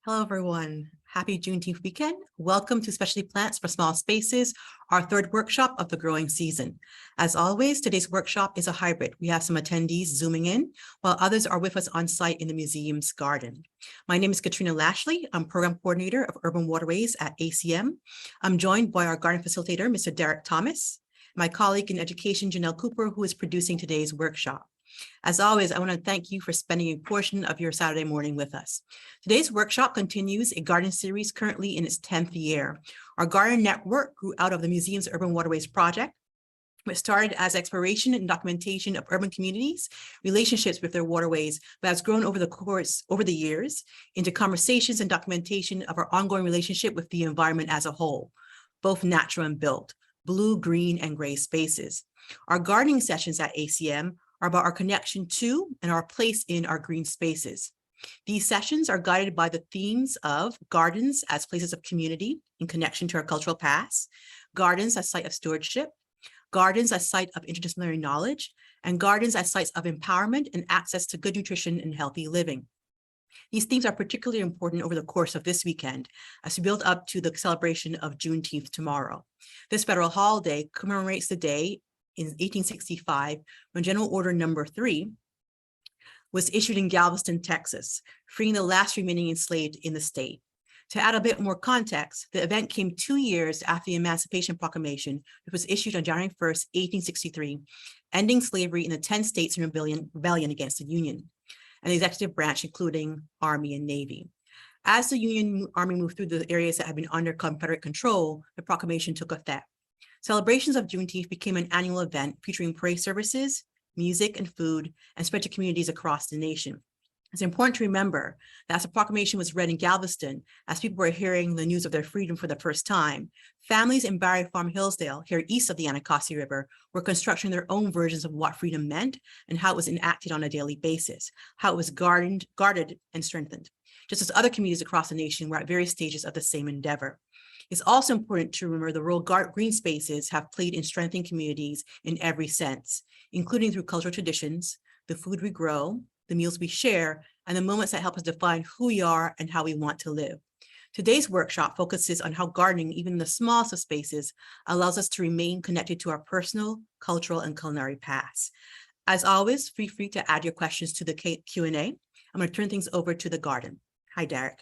Hello, everyone. Happy Juneteenth weekend. Welcome to Specialty Plants for Small Spaces, our third workshop of the growing season. As always, today's workshop is a hybrid. We have some attendees zooming in, while others are with us on site in the museum's garden. My name is Katrina Lashley. I'm Program Coordinator of Urban Waterways at ACM. I'm joined by our garden facilitator, Mr. Derek Thomas, my colleague in education, Janelle Cooper, who is producing today's workshop. As always, I want to thank you for spending a portion of your Saturday morning with us. Today's workshop continues a garden series currently in its 10th year. Our garden network grew out of the museum's Urban Waterways project, which started as exploration and documentation of urban communities, relationships with their waterways, but has grown over the years into conversations and documentation of our ongoing relationship with the environment as a whole, both natural and built, blue, green, and gray spaces. Our gardening sessions at ACM are about our connection to and our place in our green spaces. These sessions are guided by the themes of gardens as places of community in connection to our cultural past, gardens as site of stewardship, gardens as site of interdisciplinary knowledge, and gardens as sites of empowerment and access to good nutrition and healthy living. These themes are particularly important over the course of this weekend as we build up to the celebration of Juneteenth tomorrow. This federal holiday commemorates the day in 1865, when General Order Number 3 was issued in Galveston, Texas, freeing the last remaining enslaved in the state. To add a bit more context, the event came 2 years after the Emancipation Proclamation, which was issued on January 1st, 1863, ending slavery in the 10 states in rebellion against the Union, and the executive branch, including Army and Navy. As the Union Army moved through the areas that had been under Confederate control, the proclamation took effect. Celebrations of Juneteenth became an annual event featuring parade services, music, and food, and spread to communities across the nation. It's important to remember that as the proclamation was read in Galveston, as people were hearing the news of their freedom for the first time, families in Barry Farm, Hillsdale, here east of the Anacostia River, were constructing their own versions of what freedom meant and how it was enacted on a daily basis, how it was guarded, and strengthened, just as other communities across the nation were at various stages of the same endeavor. It's also important to remember the role green spaces have played in strengthening communities in every sense, including through cultural traditions, the food we grow, the meals we share, and the moments that help us define who we are and how we want to live. Today's workshop focuses on how gardening, even in the smallest of spaces, allows us to remain connected to our personal, cultural, and culinary paths. As always, feel free to add your questions to the Q&A. I'm going to turn things over to the garden. Hi, Derek.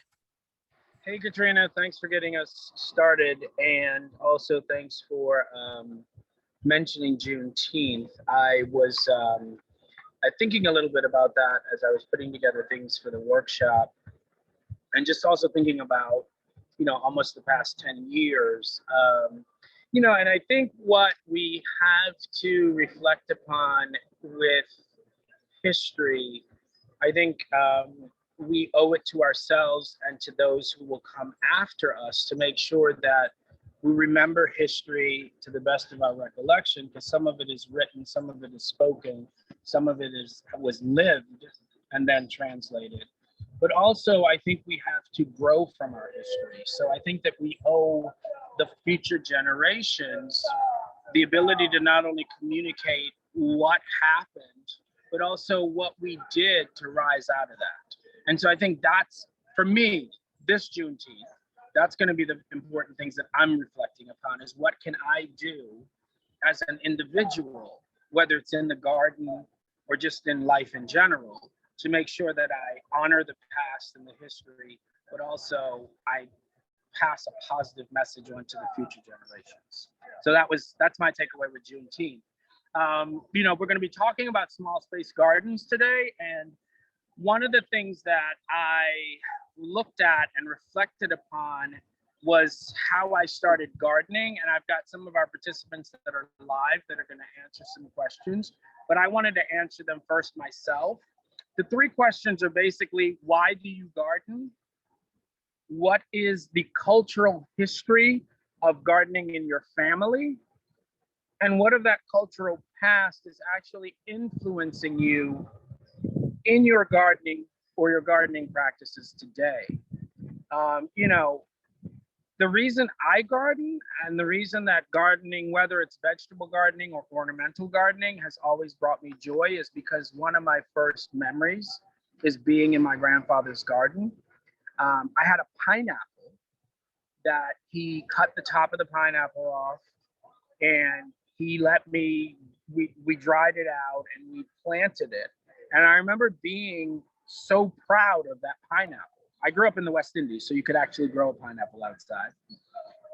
Hey, Katrina, thanks for getting us started. And also thanks for mentioning Juneteenth. I was thinking a little bit about that as I was putting together things for the workshop, and just also thinking about, almost the past 10 years, and I think what we have to reflect upon with history, I think we owe it to ourselves and to those who will come after us to make sure that we remember history to the best of our recollection, because some of it is written, some of it is spoken, some of it was lived and then translated. But also, I think we have to grow from our history. So I think that we owe the future generations the ability to not only communicate what happened, but also what we did to rise out of that. And so I think that's, for me, this Juneteenth, that's going to be the important things that I'm reflecting upon, is what can I do as an individual, whether it's in the garden or just in life in general, to make sure that I honor the past and the history, but also I pass a positive message on to the future generations. So that's my takeaway with Juneteenth. We're going to be talking about small space gardens today, and one of the things that I looked at and reflected upon was how I started gardening. And I've got some of our participants that are live that are going to answer some questions, but I wanted to answer them first myself. The 3 questions are basically, why do you garden? What is the cultural history of gardening in your family? And what of that cultural past is actually influencing you in your gardening or your gardening practices today? The reason I garden, and the reason that gardening, whether it's vegetable gardening or ornamental gardening, has always brought me joy, is because one of my first memories is being in my grandfather's garden. I had a pineapple that he cut the top of the pineapple off, and he let me, we dried it out and we planted it. And I remember being so proud of that pineapple. I grew up in the West Indies, so you could actually grow a pineapple outside.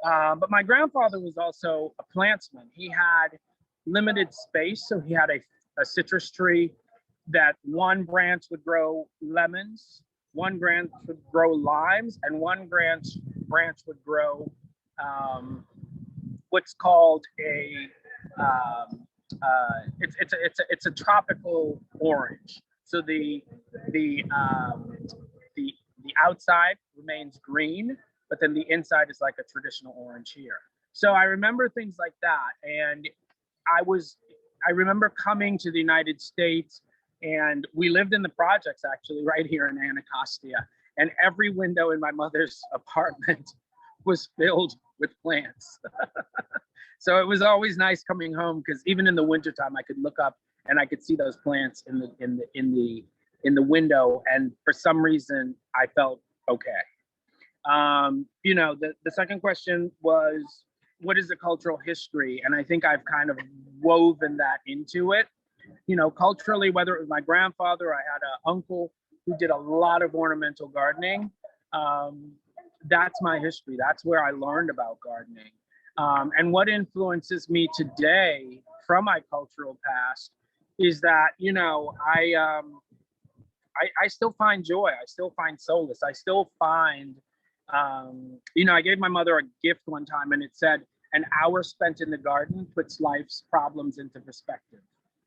But my grandfather was also a plantsman. He had limited space, so he had a citrus tree that one branch would grow lemons, one branch would grow limes, and one branch would grow what's called it's a tropical orange. So the outside remains green, but then the inside is like a traditional orange here. So I remember things like that, and I remember coming to the United States, and we lived in the projects actually right here in Anacostia, and every window in my mother's apartment was filled with plants. So it was always nice coming home, because even in the wintertime I could look up and I could see those plants in the window, and for some reason I felt okay. You know, the second question was, what is the cultural history? And I think I've kind of woven that into it. You know, culturally, whether it was my grandfather, I had an uncle who did a lot of ornamental gardening. That's my history. That's where I learned about gardening. And what influences me today from my cultural past is that, you know, I still find joy. I still find solace. I still find, you know, I gave my mother a gift one time, and it said, "An hour spent in the garden puts life's problems into perspective."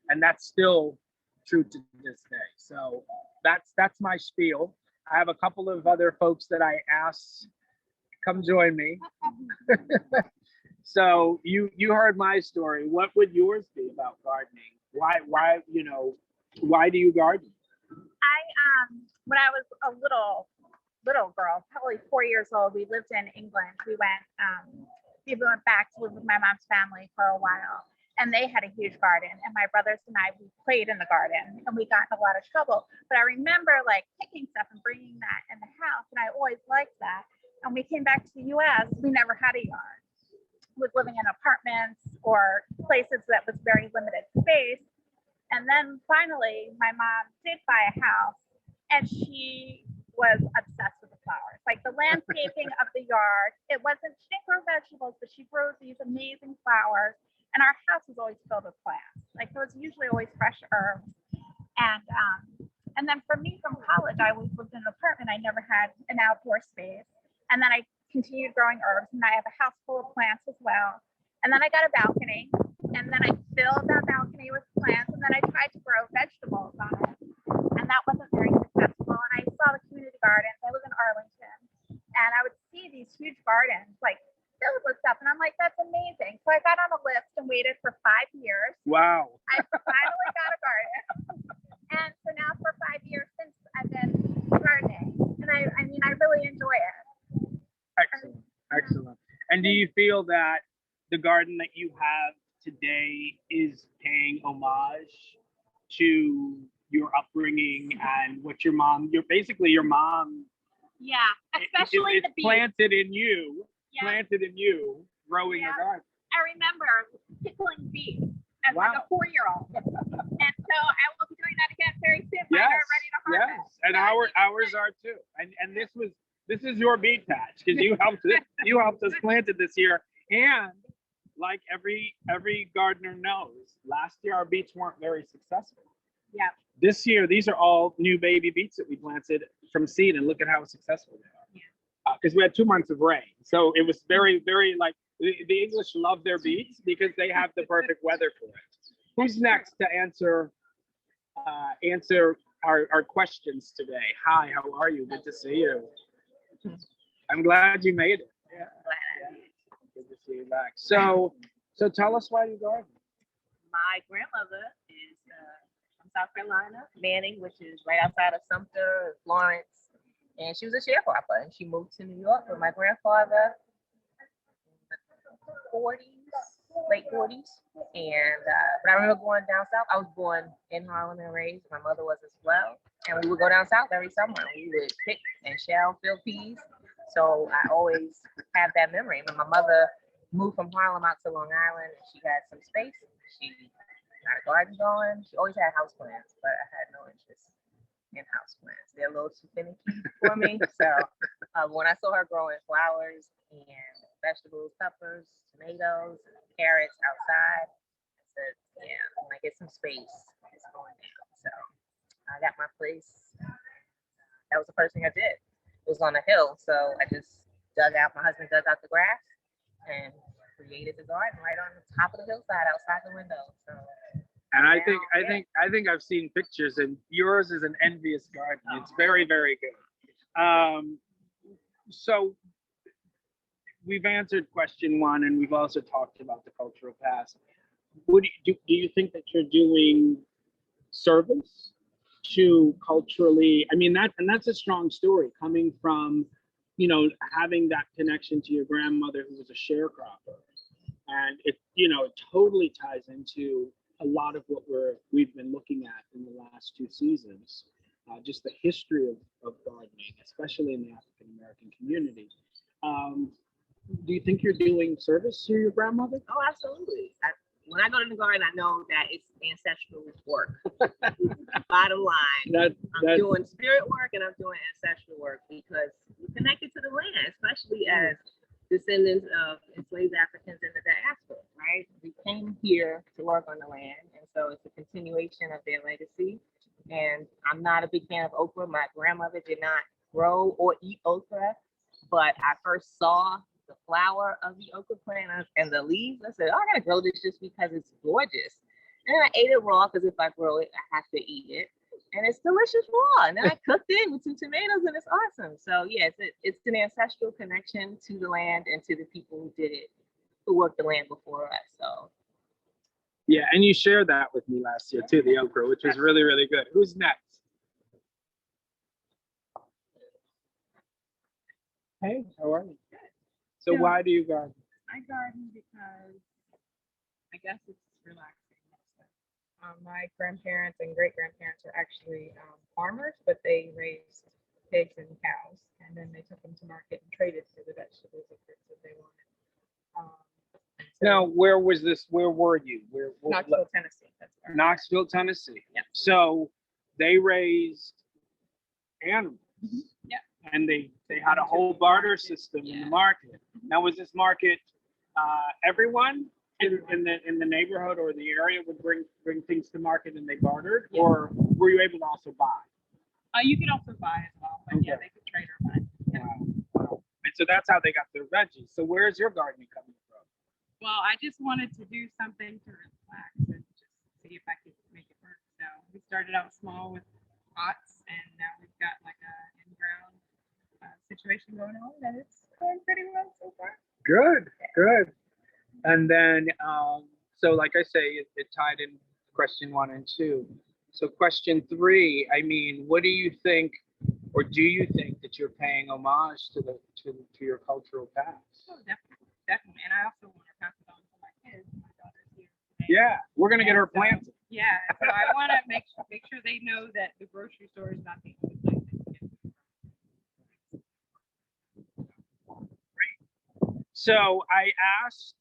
And that's still true to this day. So that's my spiel. I have a couple of other folks that I asked, come join me. So you heard my story. What would yours be about gardening? Why you know, why do you garden? When I was a little girl, probably 4 years old, we lived in England. We went back to live with my mom's family for a while, and they had a huge garden. And my brothers and I, we played in the garden, and we got in a lot of trouble. But I remember like picking stuff and bringing that in the house, and I always liked that. And we came back to the U.S. We never had a yard. We was living in apartments or places that was very limited space. And then finally, my mom did buy a house, and she was obsessed with the flowers, like the landscaping of the yard. She didn't grow vegetables, but she grew these amazing flowers. And our house was always filled with plants. Like there was usually always fresh herbs. And then for me from college, I always lived in an apartment. I never had an outdoor space. And then I continued growing herbs, and I have a house full of plants as well. And then I got a balcony, and then I filled that balcony with plants, and then I tried to grow vegetables on it. And that wasn't very successful. And I saw the community gardens. I live in Arlington, and I would see these huge gardens, like filled with stuff. And I'm like, that's amazing. So I got on a list and waited for 5 years. Wow. I finally got a garden. And so now for 5 years since I've been gardening. And I mean, I really enjoy it. Excellent. Excellent. And do you feel that the garden that you have today is paying homage to your upbringing and what your mom, your mom, Yeah, especially the beets. planted in you, growing a garden. I remember pickling beets as like a 4-year-old. And so I will be doing that again very soon. Mine are ready to harvest. Yes, and ours are too. And this is your beet patch, because you helped us plant it this year. And like every gardener knows, last year our beets weren't very successful. Yeah. This year, these are all new baby beets that we planted from seed, and look at how successful they are. Yeah. Because we had 2 months of rain, so it was very, very like the English love their beets because they have the perfect weather for it. Who's next to answer our questions today? Hi, how are you? Good to see you. I'm glad you made it. Yeah. Good to see you back. So tell us why you garden. My grandmother is from South Carolina, Manning, which is right outside of Sumter, Florence. And she was a sharecropper, and she moved to New York with my grandfather in the 40s, late 40s. And but I remember going down south. I was born in Harlem and raised. My mother was as well. And we would go down south every summer. We would pick and shell field peas. So I always have that memory. When my mother moved from Harlem out to Long Island and she had some space, she got a garden going. She always had house plants, but I had no interest in house plants. They're a little too finicky for me. So when I saw her growing flowers and vegetables, peppers, tomatoes, carrots outside, I said, yeah, when I get some space, it's going down. So I got my place. That was the first thing I did. It was on a hill, so I just dug out. My husband dug out the grass and created the garden right on the top of the hillside outside the window. So, and I think I've seen pictures, and yours is an envious garden. It's very, very good. So we've answered question one, and we've also talked about the cultural past. What do you think that you're doing service to culturally? I mean, that's a strong story coming from, you know, having that connection to your grandmother who was a sharecropper, and it, you know, it totally ties into a lot of what we've been looking at in the last 2 seasons, just the history of gardening, especially in the African American community. Do you think you're doing service to your grandmother? Oh, absolutely. When I go to the garden, I know that it's ancestral work. Bottom line, I'm doing spirit work and I'm doing ancestral work because we're connected to the land, especially as descendants of enslaved Africans in the diaspora, right? We came here to work on the land, and so it's a continuation of their legacy. And I'm not a big fan of okra. My grandmother did not grow or eat okra, but I first saw the flower of the okra plant and the leaves. I said, oh, I gotta grow this just because it's gorgeous. And then I ate it raw because if I grow it, I have to eat it. And it's delicious raw. And then I cooked it with some tomatoes and it's awesome. So yeah, it's an ancestral connection to the land and to the people who did it, who worked the land before us. So yeah, and you shared that with me last year too, the okra, which was really, really good. Who's next? Hey, how are you? So why do you garden? I garden because I guess it's relaxing. My grandparents and great grandparents were actually farmers, but they raised pigs and cows, and then they took them to market and traded for the vegetables and fruits that they wanted. Now, where was this? Where were you? Where? Knoxville, Tennessee. That's where Knoxville, Tennessee. Yep. So they raised animals. Yeah. And they had a whole barter system in the market. Now, was this market everyone in the neighborhood or the area would bring things to market and they bartered, or were you able to also buy? you could also buy as well, but yeah, they could trade or buy. Yeah. Wow. And so that's how they got their veggies. So where's your gardening coming from? Well, I just wanted to do something to relax and just see if I could make it work. So we started out small with pots, and now we've got like a in-ground situation going on, and it's going pretty well so far. Good. And then, so like I say, it tied in question 1 and 2. So question 3, I mean, what do you think, or do you think that you're paying homage to your cultural past? Oh, definitely. And I also want to pass it on to my kids. My daughter's here today. Yeah, we're gonna get her planted. Yeah, so I want to make sure they know that the grocery store is not the only place that you get food. So I asked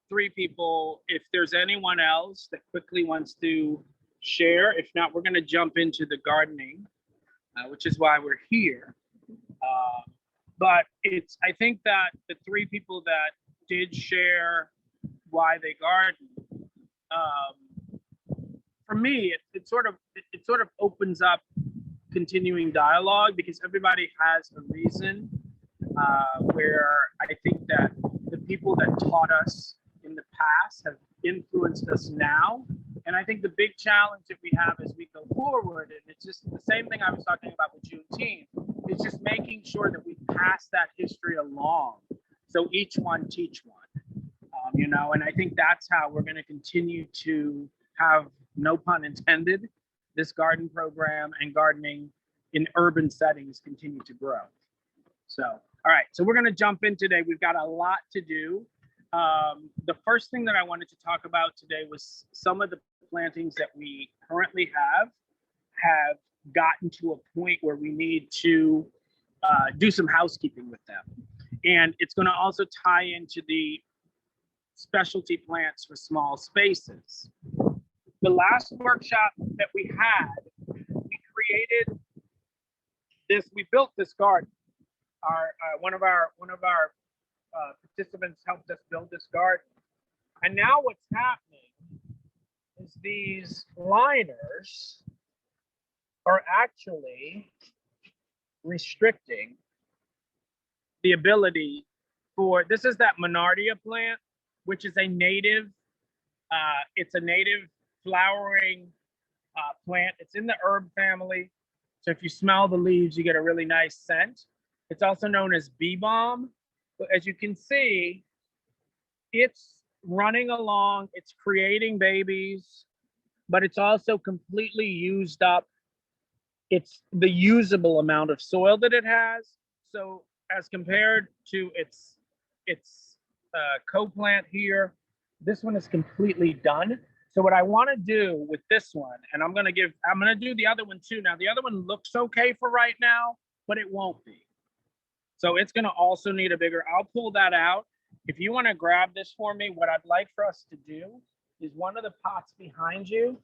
3 people if there's anyone else that quickly wants to share. If not, we're going to jump into the gardening, which is why we're here. But I think that the 3 people that did share why they garden, for me, it sort of opens up continuing dialogue because everybody has a reason. Where I think that the people that taught us in the past have influenced us now. And I think the big challenge that we have as we go forward, and it's just the same thing I was talking about with Juneteenth, is just making sure that we pass that history along. So each one teach one, you know, and I think that's how we're going to continue to have, no pun intended, this garden program and gardening in urban settings continue to grow. So, all right, so we're going to jump in today. We've got a lot to do. The first thing that I wanted to talk about today was some of the plantings that we currently have gotten to a point where we need to do some housekeeping with them. And it's going to also tie into the specialty plants for small spaces. The last workshop that we had, we created this, we built this garden. One of our participants helped us build this garden. And now what's happening is these liners are actually restricting the ability for, this is that Menardia plant, which is a native, it's a native flowering plant. It's in the herb family. So if you smell the leaves, you get a really nice scent. It's also known as bee balm. But as you can see, it's running along, it's creating babies, but it's also completely used up. It's the usable amount of soil that it has. So as compared to its co-plant here, this one is completely done. So what I want to do with this one, and I'm going to do the other one too. Now the other one looks okay for right now, but it won't be. So it's going to also need a bigger, I'll pull that out. If you want to grab this for me, what I'd like for us to do is one of the pots behind you,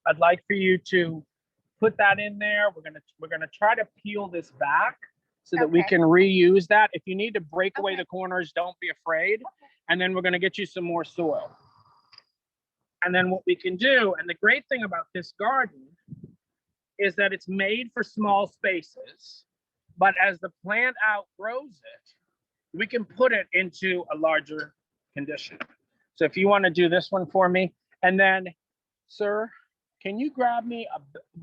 I'd like for you to put that in there. We're gonna try to peel this back so that we can reuse that. If you need to break away the corners, don't be afraid. And then we're gonna get you some more soil. And then what we can do, and the great thing about this garden is that it's made for small spaces, but as the plant outgrows it, we can put it into a larger condition. So if you want to do this one for me, and then, sir, can you grab me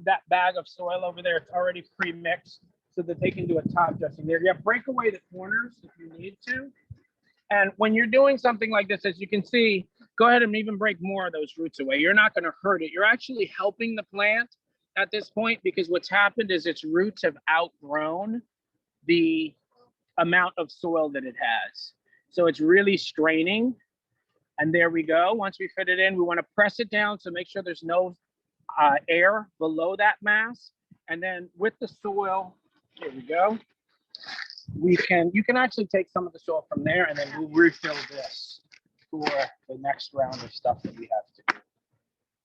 that bag of soil over there? It's already pre-mixed so that they can do a top dressing there. Yeah, break away the corners if you need to. And when you're doing something like this, as you can see, go ahead and even break more of those roots away. You're not going to hurt it. You're actually helping the plant at this point, because what's happened is its roots have outgrown the amount of soil that it has. So it's really straining. And there we go. Once we fit it in, we want to press it down so make sure there's no air below that mass. And then with the soil, here we go. You can actually take some of the soil from there, and then we'll refill this for the next round of stuff that we have to do.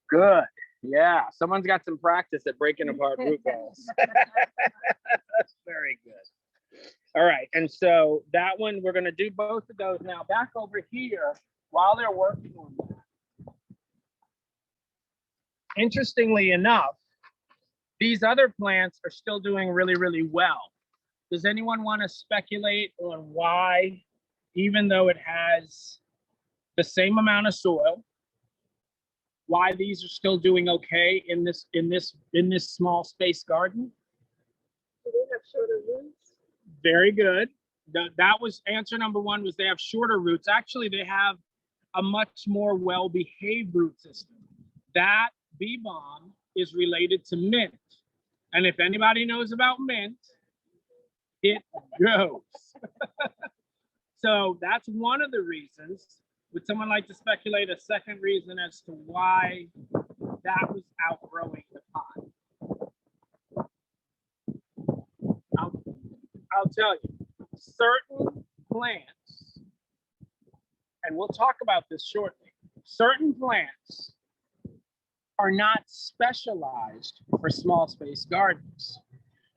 Good. Yeah, someone's got some practice at breaking apart root balls. That's very good. All right, and so that one, we're gonna do both of those now. Back over here, while they're working on that. Interestingly enough, these other plants are still doing really, really well. Does anyone want to speculate on why, even though it has the same amount of soil, why these are still doing okay in this small space garden? Do they have shorter roots? Very good. That was answer number one, was they have shorter roots. Actually, they have a much more well-behaved root system. That bee balm is related to mint. And if anybody knows about mint, it goes. So that's one of the reasons. Would someone like to speculate a second reason as to why that was outgrowing the pot? I'll tell you, certain plants, and we'll talk about this shortly, certain plants are not specialized for small space gardens.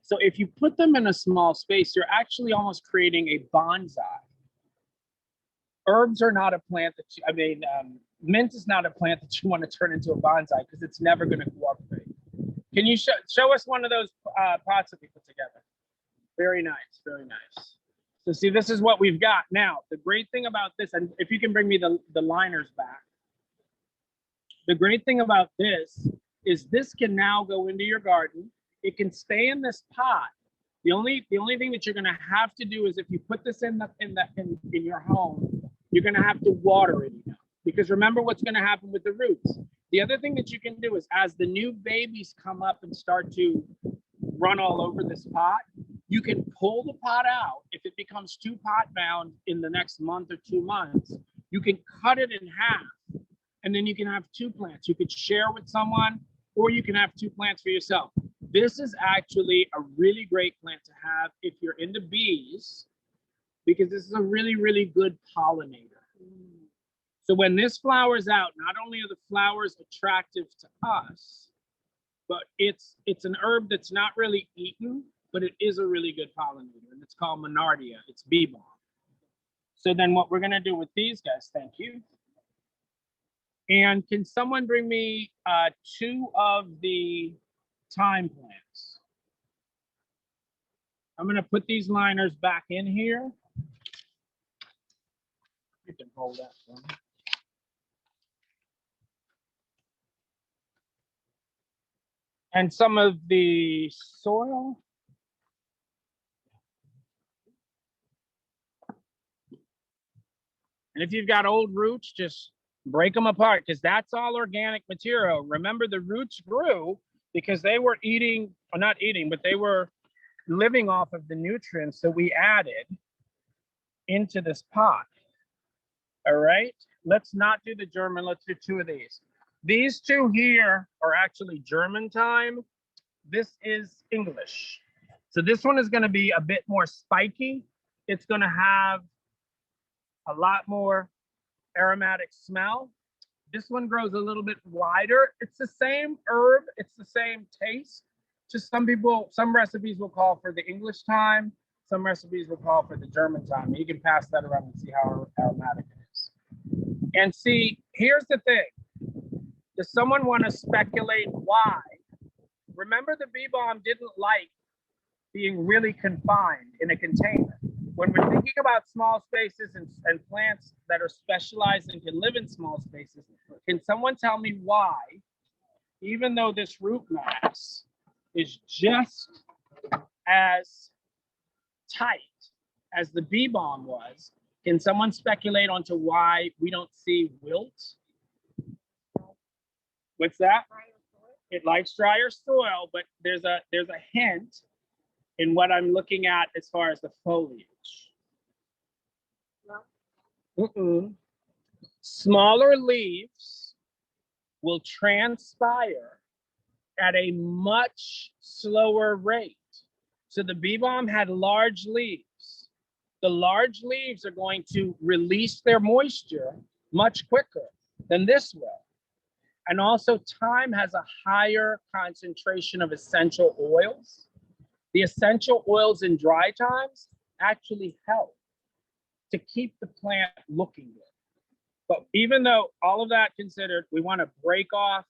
So if you put them in a small space, you're actually almost creating a bonsai. Herbs are not a plant that mint is not a plant that you want to turn into a bonsai, because it's never going to cooperate. Can you show us one of those pots that we put together? Very nice, very nice. So see, this is what we've got. Now, the great thing about this, and if you can bring me the liners back, the great thing about this is this can now go into your garden. It can stay in this pot. The only thing that you're going to have to do is, if you put this in your home, you're going to have to water it enough, because remember what's going to happen with the roots. The other thing that you can do is, as the new babies come up and start to run all over this pot, you can pull the pot out. If it becomes too pot bound in the next month or 2 months, you can cut it in half, and then you can have 2 plants. You could share with someone, or you can have 2 plants for yourself. this is actually a really great plant to have if you're into bees, because this is a really, really good pollinator. So when this flowers out, not only are the flowers attractive to us, but it's an herb that's not really eaten, but it is a really good pollinator, and it's called Menardia. It's bee balm. So then what we're gonna do with these guys, thank you. And can someone bring me 2 of the thyme plants? I'm gonna put these liners back in here. You can hold that for me. And some of the soil. And if you've got old roots, just break them apart, because that's all organic material. Remember, the roots grew because they were eating, or not eating, but they were living off of the nutrients that we added into this pot. All right, let's not do the German, let's do 2 of these. These 2 here are actually German thyme. This is English. So this one is going to be a bit more spiky. It's going to have a lot more aromatic smell. This one grows a little bit wider. It's the same herb, it's the same taste. Just some recipes will call for the English thyme, some recipes will call for the German thyme. You can pass that around and see how aromatic it is. And see, here's the thing. Does someone want to speculate why? Remember, the bee balm didn't like being really confined in a container. When we're thinking about small spaces and plants that are specialized and can live in small spaces, can someone tell me why, even though this root mass is just as tight as the bee balm was, can someone speculate onto why we don't see wilt? What's that? It likes drier soil, but there's a hint in what I'm looking at as far as the foliage. Smaller leaves will transpire at a much slower rate. So the bee balm had large leaves. The large leaves are going to release their moisture much quicker than this will. And also, thyme has a higher concentration of essential oils. The essential oils in dry thymes actually help to keep the plant looking good. But even though all of that considered, we want to break off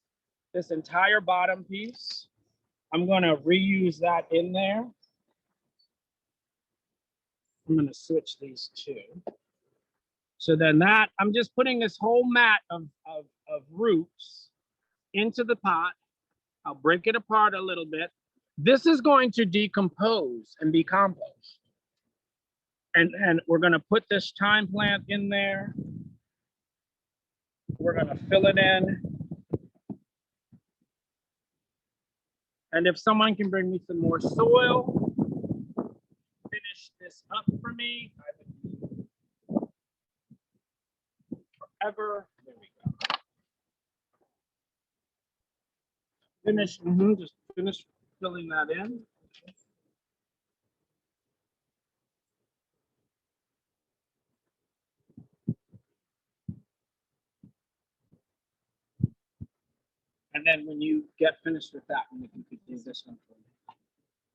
this entire bottom piece. I'm going to reuse that in there. I'm going to switch these 2. So then that, I'm just putting this whole mat of roots into the pot. I'll break it apart a little bit. This is going to decompose and be compost. And we're going to put this thyme plant in there. We're going to fill it in. And if someone can bring me some more soil, finish this up for me. I would forever. There we go. Finish, just finish filling that in. And then when you get finished with that one, you could do this one for me.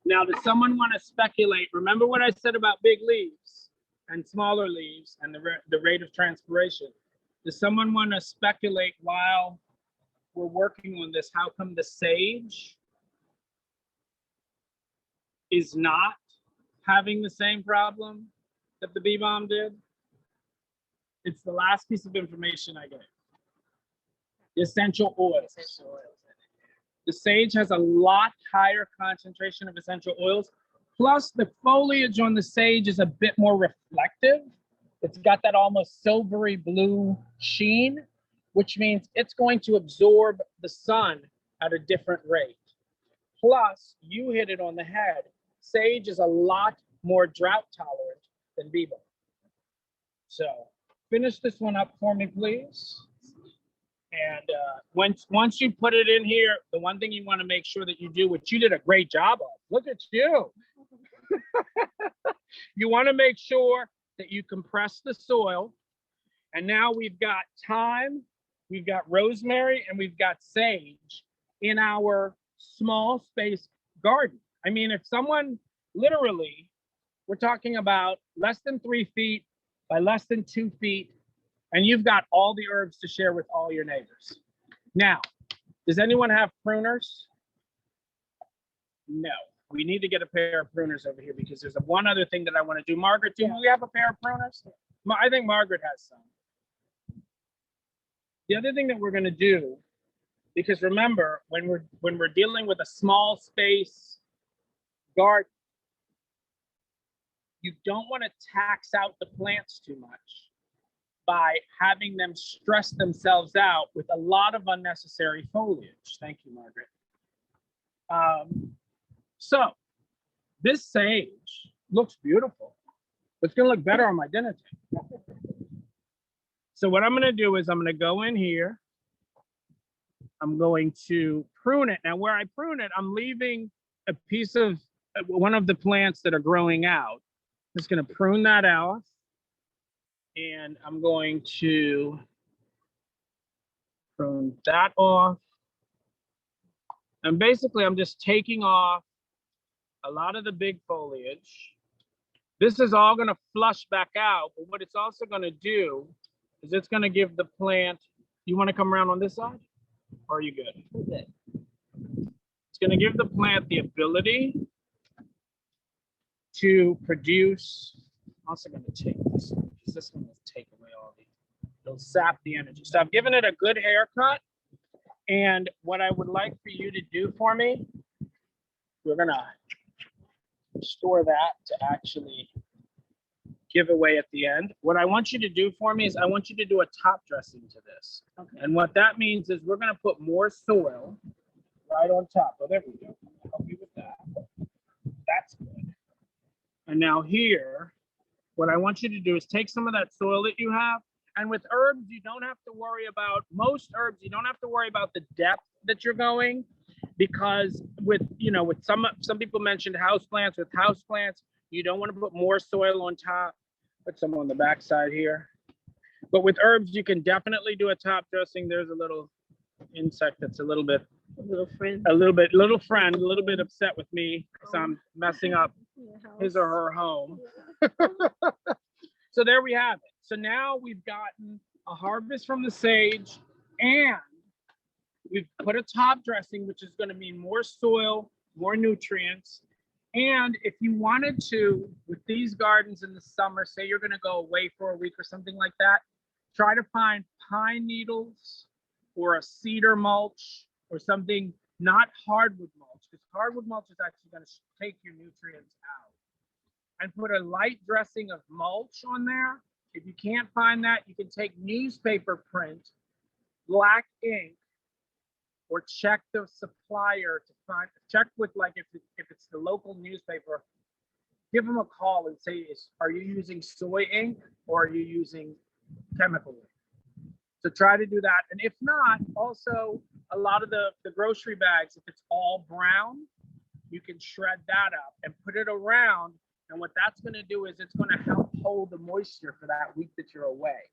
Now, does someone want to speculate? Remember what I said about big leaves and smaller leaves and the rate of transpiration? Does someone want to speculate while we're working on this, how come the sage is not having the same problem that the bee balm did? It's the last piece of information I gave. The essential oils. The sage has a lot higher concentration of essential oils. Plus, the foliage on the sage is a bit more reflective. It's got that almost silvery blue sheen, which means it's going to absorb the sun at a different rate. Plus, you hit it on the head. Sage is a lot more drought tolerant than bee balm. So finish this one up for me, please. And once you put it in here, the one thing you want to make sure that you do, which you did a great job of, look at you. You want to make sure that you compress the soil. And now we've got thyme, we've got rosemary, and we've got sage in our small space garden. I mean, if someone literally, we're talking about less than 3 feet by less than 2 feet, and you've got all the herbs to share with all your neighbors. Now, does anyone have pruners? No. We need to get a pair of pruners over here because there's one other thing that I want to do. Margaret, do we have a pair of pruners? I think Margaret has some. The other thing that we're going to do, because remember, when we're dealing with a small space garden, you don't want to tax out the plants too much by having them stress themselves out with a lot of unnecessary foliage. Thank you, Margaret. So this sage looks beautiful. It's going to look better on my dinner table. So what I'm going to do is I'm going to go in here. I'm going to prune it. Now, where I prune it, I'm leaving a piece of one of the plants that are growing out. I'm just going to prune that out. And I'm going to prune that off. And basically, I'm just taking off a lot of the big foliage. This is all going to flush back out. But what it's also going to do is it's going to give the plant, you want to come around on this side? Or are you good? Okay. It's going to give the plant the ability to produce. I'm also going to take this one because this one will take away all the, it'll sap the energy. So I've given it a good haircut. And what I would like for you to do for me, we're going to store that to actually give away at the end. What I want you to do for me is I want you to do a top dressing to this. Okay. And what that means is we're going to put more soil right on top. Oh, there we go. I'll help you with that. That's good. And now here, what I want you to do is take some of that soil that you have. And with herbs, you don't have to worry about, most herbs, you don't have to worry about the depth that you're going, because with, you know, with some people mentioned houseplants, with houseplants, you don't want to put more soil on top. Put some on the back side here. But with herbs, you can definitely do a top dressing. There's a little insect that's a little bit upset with me because I'm messing up his or her home. So there we have it. So now we've gotten a harvest from the sage, and we've put a top dressing, which is going to mean more soil, more nutrients. And if you wanted to, with these gardens in the summer, say you're going to go away for a week or something like that, try to find pine needles or a cedar mulch or something, not hardwood mulch, because hardwood mulch is actually going to take your nutrients out. And put a light dressing of mulch on there. If you can't find that, you can take newspaper print, black ink, or check the supplier to find, check with, like, if it's the local newspaper, give them a call and say, are you using soy ink or are you using chemical ink? So try to do that. And if not, also a lot of the grocery bags, if it's all brown, you can shred that up and put it around. And what that's going to do is it's going to help hold the moisture for that week that you're away.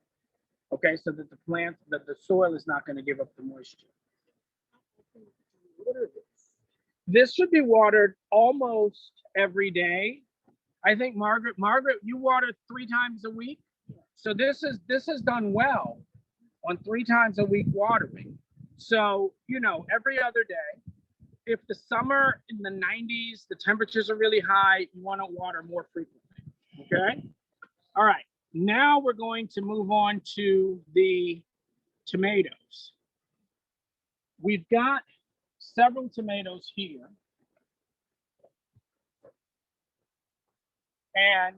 Okay, so that the plant, that the soil is not going to give up the moisture. What is this? This should be watered almost every day. I think Margaret, you water 3 times a week. So this is done well on 3 times a week watering. So, you know, every other day. If the summer in the 90s, the temperatures are really high, you want to water more frequently, okay? All right, now we're going to move on to the tomatoes. We've got several tomatoes here. And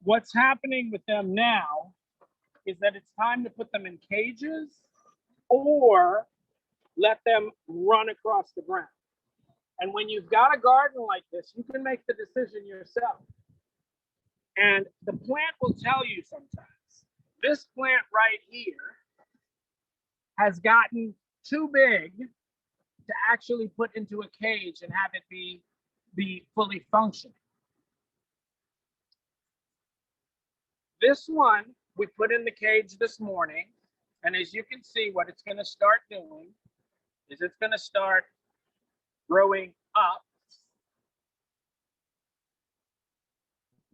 what's happening with them now is that it's time to put them in cages or let them run across the ground. And when you've got a garden like this, you can make the decision yourself. And the plant will tell you sometimes. This plant right here has gotten too big to actually put into a cage and have it be fully functioning. This one we put in the cage this morning, and as you can see, what it's going to start doing is it's going to start growing up,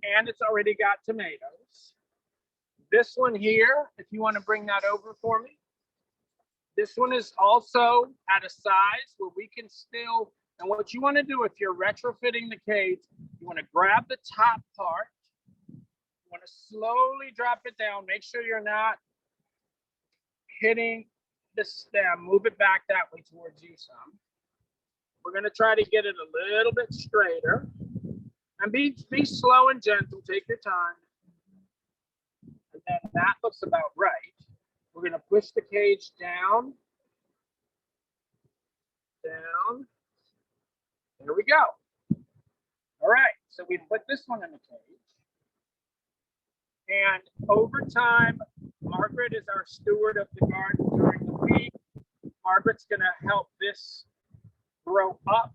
and it's already got tomatoes. This one here, if you want to bring that over for me, this one is also at a size where we can still, and what you want to do if you're retrofitting the cage, you want to grab the top part, you want to slowly drop it down, make sure you're not hitting the stem, move it back that way towards you some. We're going to try to get it a little bit straighter, and be slow and gentle, take your time. And then that looks about right. We're going to push the cage down, down. There we go. All right, so we put this one in the cage. And over time, Margaret is our steward of the garden during the week. Margaret's going to help this grow up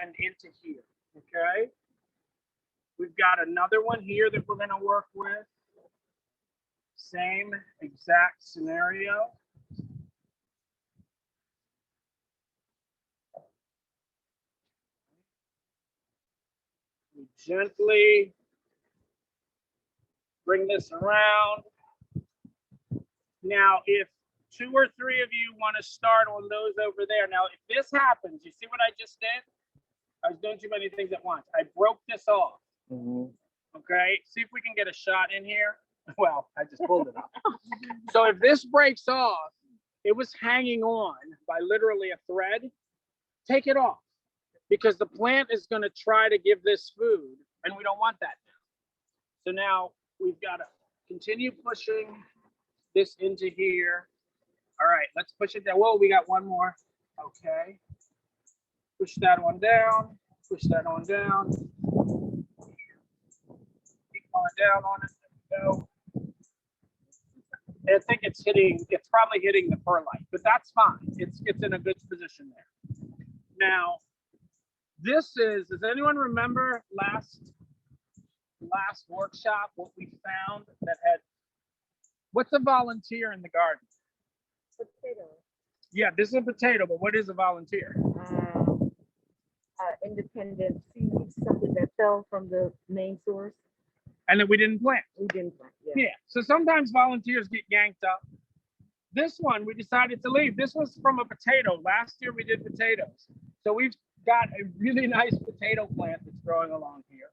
and into here, okay? We've got another one here that we're going to work with. Same exact scenario. We gently bring this around. Now, if 2 or 3 of you want to start on those over there. Now, if this happens, you see what I just did? I was doing too many things at once. I broke this off. Okay, see if we can get a shot in here. Well, I just pulled it up. So if this breaks off, it was hanging on by literally a thread. Take it off, because the plant is going to try to give this food, and we don't want that now. So now we've got to continue pushing this into here. All right, let's push it down. Whoa, we got one more. Okay. Push that one down. Push that one down. Keep going down on it. There we go. I think it's probably hitting the perlite, but that's fine. It's in a good position there. Now, does anyone remember last workshop what we found that had, what's a volunteer in the garden? Potato. Yeah, this is a potato, but what is a volunteer? Independent seeds, something that fell from the main source. And then we didn't plant. We didn't plant. Yeah, so sometimes volunteers get yanked up. This one we decided to leave. This was from a potato. Last year we did potatoes. So we've got a really nice potato plant that's growing along here.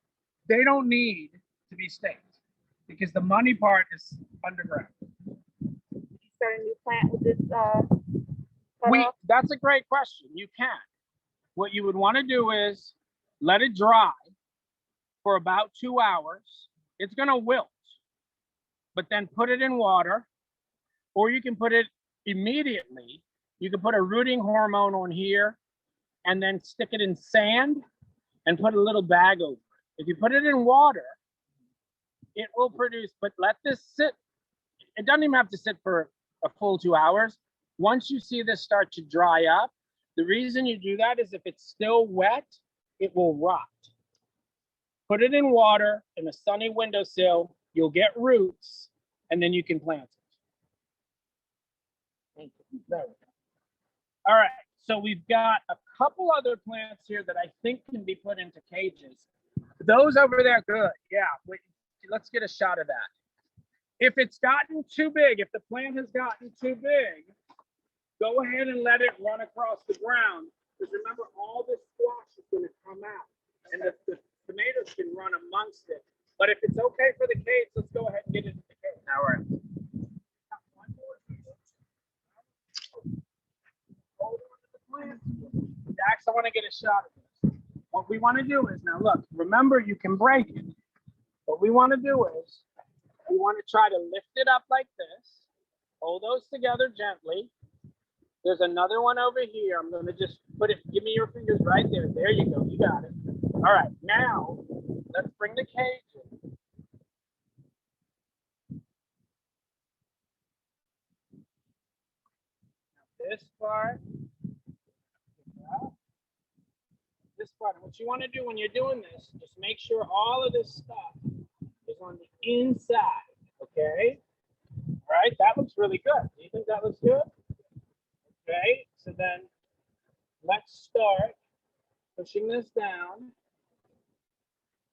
They don't need to be staked because the money part is underground. Did you start a new plant with this? That's a great question. You can. What you would want to do is let it dry for about 2 hours. It's going to wilt, but then put it in water, or you can put it immediately. You can put a rooting hormone on here and then stick it in sand and put a little bag over it. If you put it in water, it will produce, but let this sit. It doesn't even have to sit for a full 2 hours. Once you see this start to dry up, the reason you do that is if it's still wet, it will rot. Put it in water in a sunny windowsill, you'll get roots, and then you can plant it. Thank you. There we go. All right, so we've got a couple other plants here that I think can be put into cages. Those over there, good. Yeah, let's get a shot of that. If it's gotten too big, if the plant has gotten too big, go ahead and let it run across the ground. Because remember, all this squash is going to come out, and the tomatoes can run amongst it. But if it's okay for the cage, let's go ahead and get into the cage. All right. Hold on to the plant. Dax, I want to get a shot of this. What we want to do is, now look, remember you can break it. What we want to do is, we want to try to lift it up like this. Hold those together gently. There's another one over here. I'm going to just put it, give me your fingers right there. There you go. You got it. All right. Now, let's bring the cage in. this part. Yeah. This part. What you want to do when you're doing this, just make sure all of this stuff is on the inside. Okay. All right. That looks really good. Do you think that looks good? Okay. So then let's start pushing this down.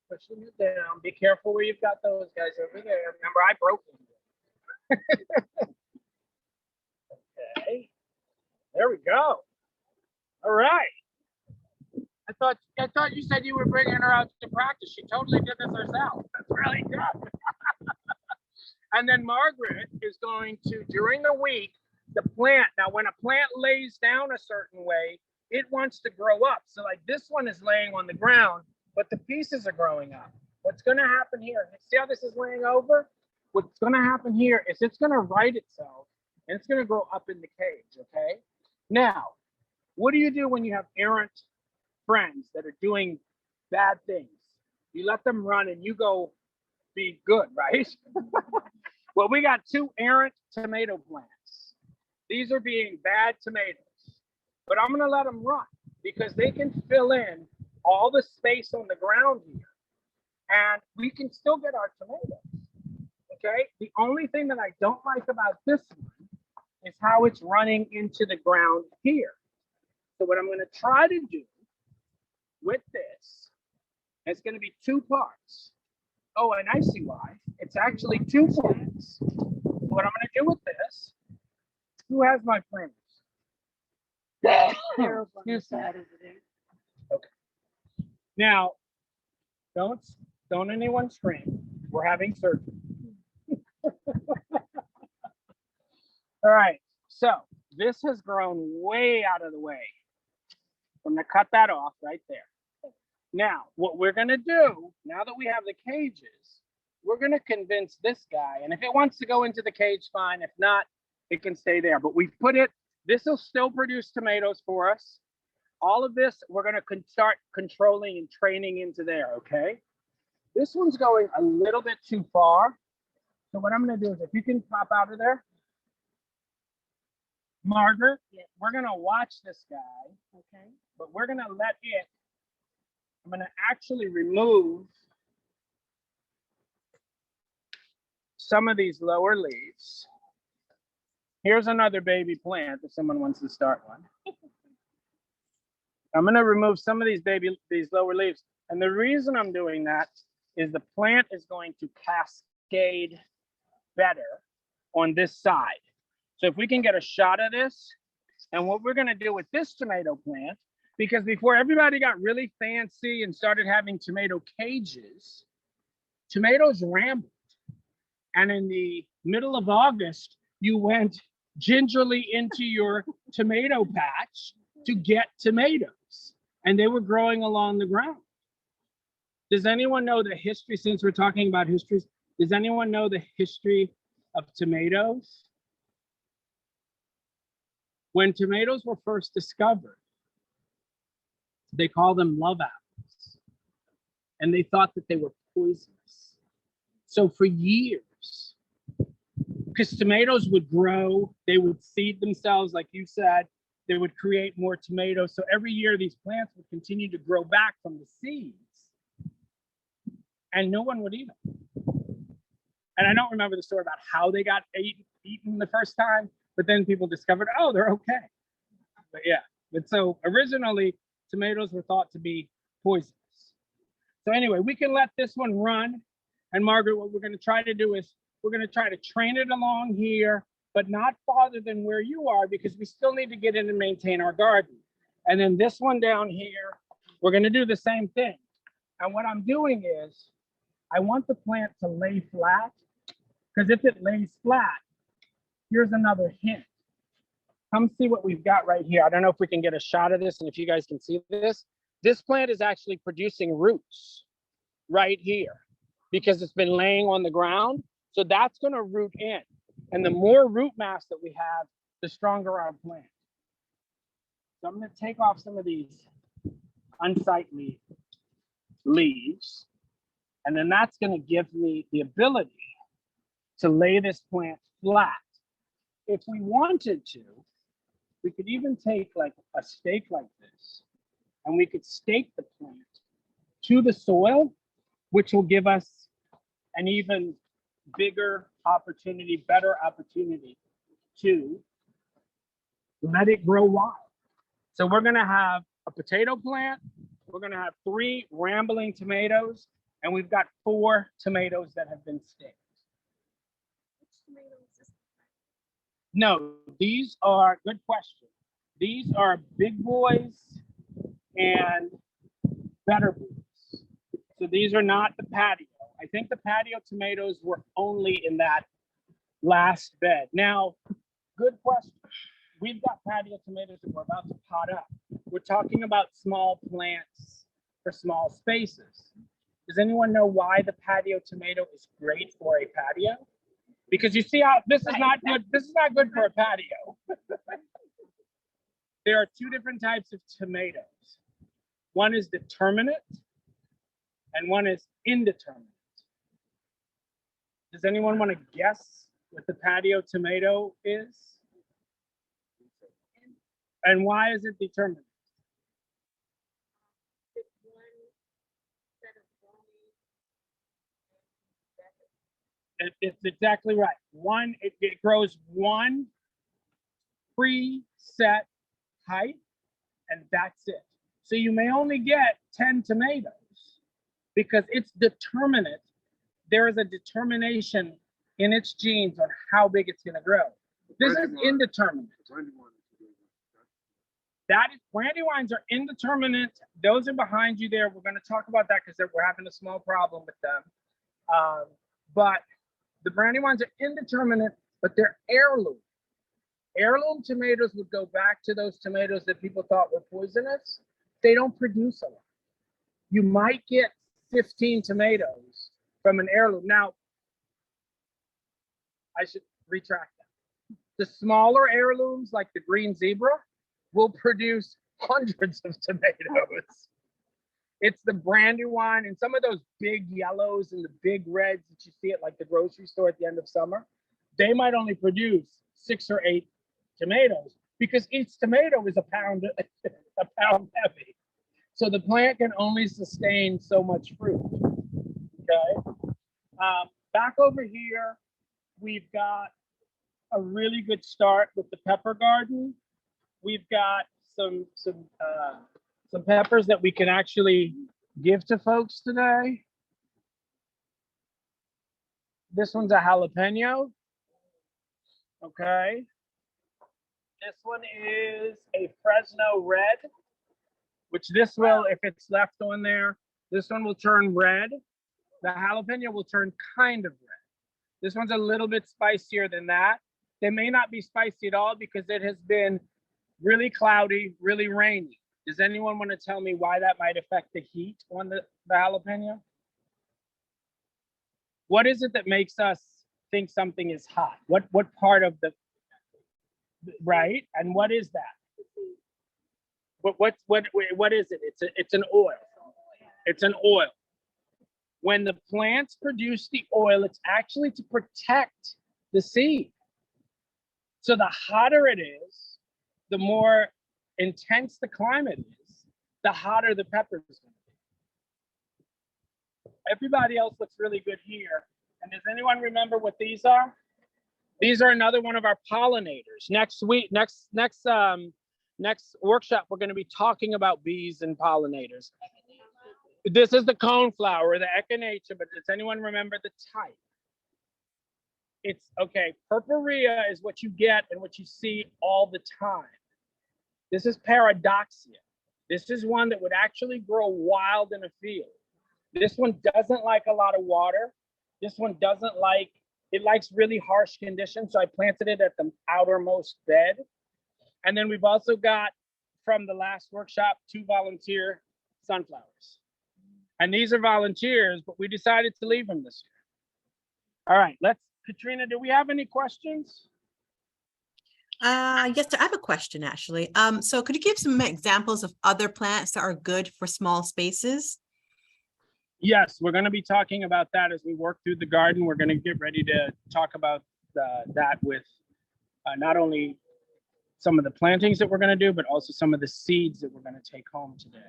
Pushing it down. Be careful where you've got those guys over there. Remember, I broke them. Okay. There we go. All right. I thought you said you were bringing her out to practice. She totally did this herself. That's really good. And then Margaret is going to, during the week, the plant. Now, when a plant lays down a certain way, it wants to grow up. So like this one is laying on the ground, but the pieces are growing up. What's going to happen here? See how this is laying over? What's going to happen here is it's going to right itself and it's going to grow up in the cage. Okay. Now, what do you do when you have errant friends that are doing bad things? You let them run and you go be good, right? Well, we got 2 errant tomato plants. These are being bad tomatoes, but I'm going to let them run because they can fill in all the space on the ground here and we can still get our tomatoes. Okay. The only thing that I don't like about this one is how it's running into the ground here. So what I'm going to try to do with this, it's going to be 2 parts. Oh, and I see why. It's actually 2 plants. What I'm going to do with this, who has my plants? Okay. Now, don't anyone scream. We're having surgery. All right. So this has grown way out of the way. I'm going to cut that off right there. Now, what we're going to do, now that we have the cages, we're going to convince this guy. And if it wants to go into the cage, fine. If not, it can stay there. But we put it, this will still produce tomatoes for us. All of this, we're going to start controlling and training into there, okay? This one's going a little bit too far. So what I'm going to do is if you can pop out of there. Margaret, we're going to watch this guy. Okay. But we're going to let it, I'm going to actually remove some of these lower leaves. Here's another baby plant if someone wants to start one. I'm going to remove some of these lower leaves. And the reason I'm doing that is the plant is going to cascade better on this side. So if we can get a shot of this, and what we're going to do with this tomato plant, because before everybody got really fancy and started having tomato cages, tomatoes rambled. And in the middle of August, you went gingerly into your tomato patch to get tomatoes, and they were growing along the ground. Does anyone know the history, since we're talking about histories, does anyone know the history of tomatoes? When tomatoes were first discovered, they called them love apples, and they thought that they were poisonous. So for years, because tomatoes would grow, they would seed themselves, like you said, they would create more tomatoes. So every year, these plants would continue to grow back from the seeds, and no one would eat them. And I don't remember the story about how they got eaten the first time, but then people discovered, oh, they're okay. But yeah, but so originally tomatoes were thought to be poisonous. So anyway, we can let this one run. And Margaret, what we're going to try to do is we're going to try to train it along here, but not farther than where you are, because we still need to get in and maintain our garden. And then this one down here, we're going to do the same thing. And what I'm doing is I want the plant to lay flat, because if it lays flat, here's another hint. Come see what we've got right here. I don't know if we can get a shot of this and if you guys can see this. This plant is actually producing roots right here because it's been laying on the ground. So that's going to root in. And the more root mass that we have, the stronger our plant. So I'm going to take off some of these unsightly leaves. And then that's going to give me the ability to lay this plant flat. If we wanted to, We could even take like a stake like this, and we could stake the plant to the soil, which will give us an even bigger opportunity, better opportunity to let it grow wild. So we're gonna have a potato plant, we're gonna have 3 rambling tomatoes, and we've got 4 tomatoes that have been staked. No, these are, good question. These are big boys and better boys. So these are not the patio. I think the patio tomatoes were only in that last bed. Now, good question. We've got patio tomatoes that we're about to pot up. We're talking about small plants for small spaces. Does anyone know why the patio tomato is great for a patio? Because you see how this is not good. This is not good for a patio. There are 2 different types of tomatoes. One is determinate and one is indeterminate. Does anyone want to guess what the patio tomato is? And why is it determinate? It's exactly right. It grows one preset height, and that's it. So you may only get 10 tomatoes because it's determinate. There is a determination in its genes on how big it's going to grow. This is indeterminate. Brandywines are indeterminate. Those are behind you there. We're going to talk about that because we're having a small problem with them. But the brandywines are indeterminate, but they're heirloom. Heirloom tomatoes would go back to those tomatoes that people thought were poisonous. They don't produce a lot. You might get 15 tomatoes from an heirloom. Now, I should retract that. The smaller heirlooms, like the green zebra, will produce hundreds of tomatoes. It's the Brandywine and some of those big yellows and the big reds that you see at like the grocery store at the end of summer. They might only produce 6 or 8 tomatoes because each tomato is a pound heavy. So the plant can only sustain so much fruit. Okay. Back over here, we've got a really good start with the pepper garden. We've got some peppers that we can actually give to folks today. This one's a jalapeno. Okay. This one is a Fresno red, which this will, if it's left on there, this one will turn red. The jalapeno will turn kind of red. This one's a little bit spicier than that. They may not be spicy at all because it has been really cloudy, really rainy. Does anyone want to tell me why that might affect the heat on the jalapeno? What is it that makes us think something is hot? What part of the, right? And what is that? What is it? It's an oil. It's an oil. When the plants produce the oil, it's actually to protect the seed. So the hotter it is, the more intense the climate is, the hotter the pepper is going to be. Everybody else looks really good here. And does anyone remember what these are? These are another one of our pollinators. Next workshop, we're going to be talking about bees and pollinators. This is the coneflower, the Echinacea, but does anyone remember the type? It's okay. Purpurea is what you get and what you see all the time. This is paradoxia. This is one that would actually grow wild in a field. This one doesn't like a lot of water. This one doesn't like, it likes really harsh conditions. So I planted it at the outermost bed. And then we've also got from the last workshop, 2 volunteer sunflowers. And these are volunteers, but we decided to leave them this year. All right, Katrina, do we have any questions? Yes, I have a question actually. So could you give some examples of other plants that are good for small spaces? Yes, we're going to be talking about that as we work through the garden. We're going to get ready to talk about that with not only some of the plantings that we're going to do, but also some of the seeds that we're going to take home today.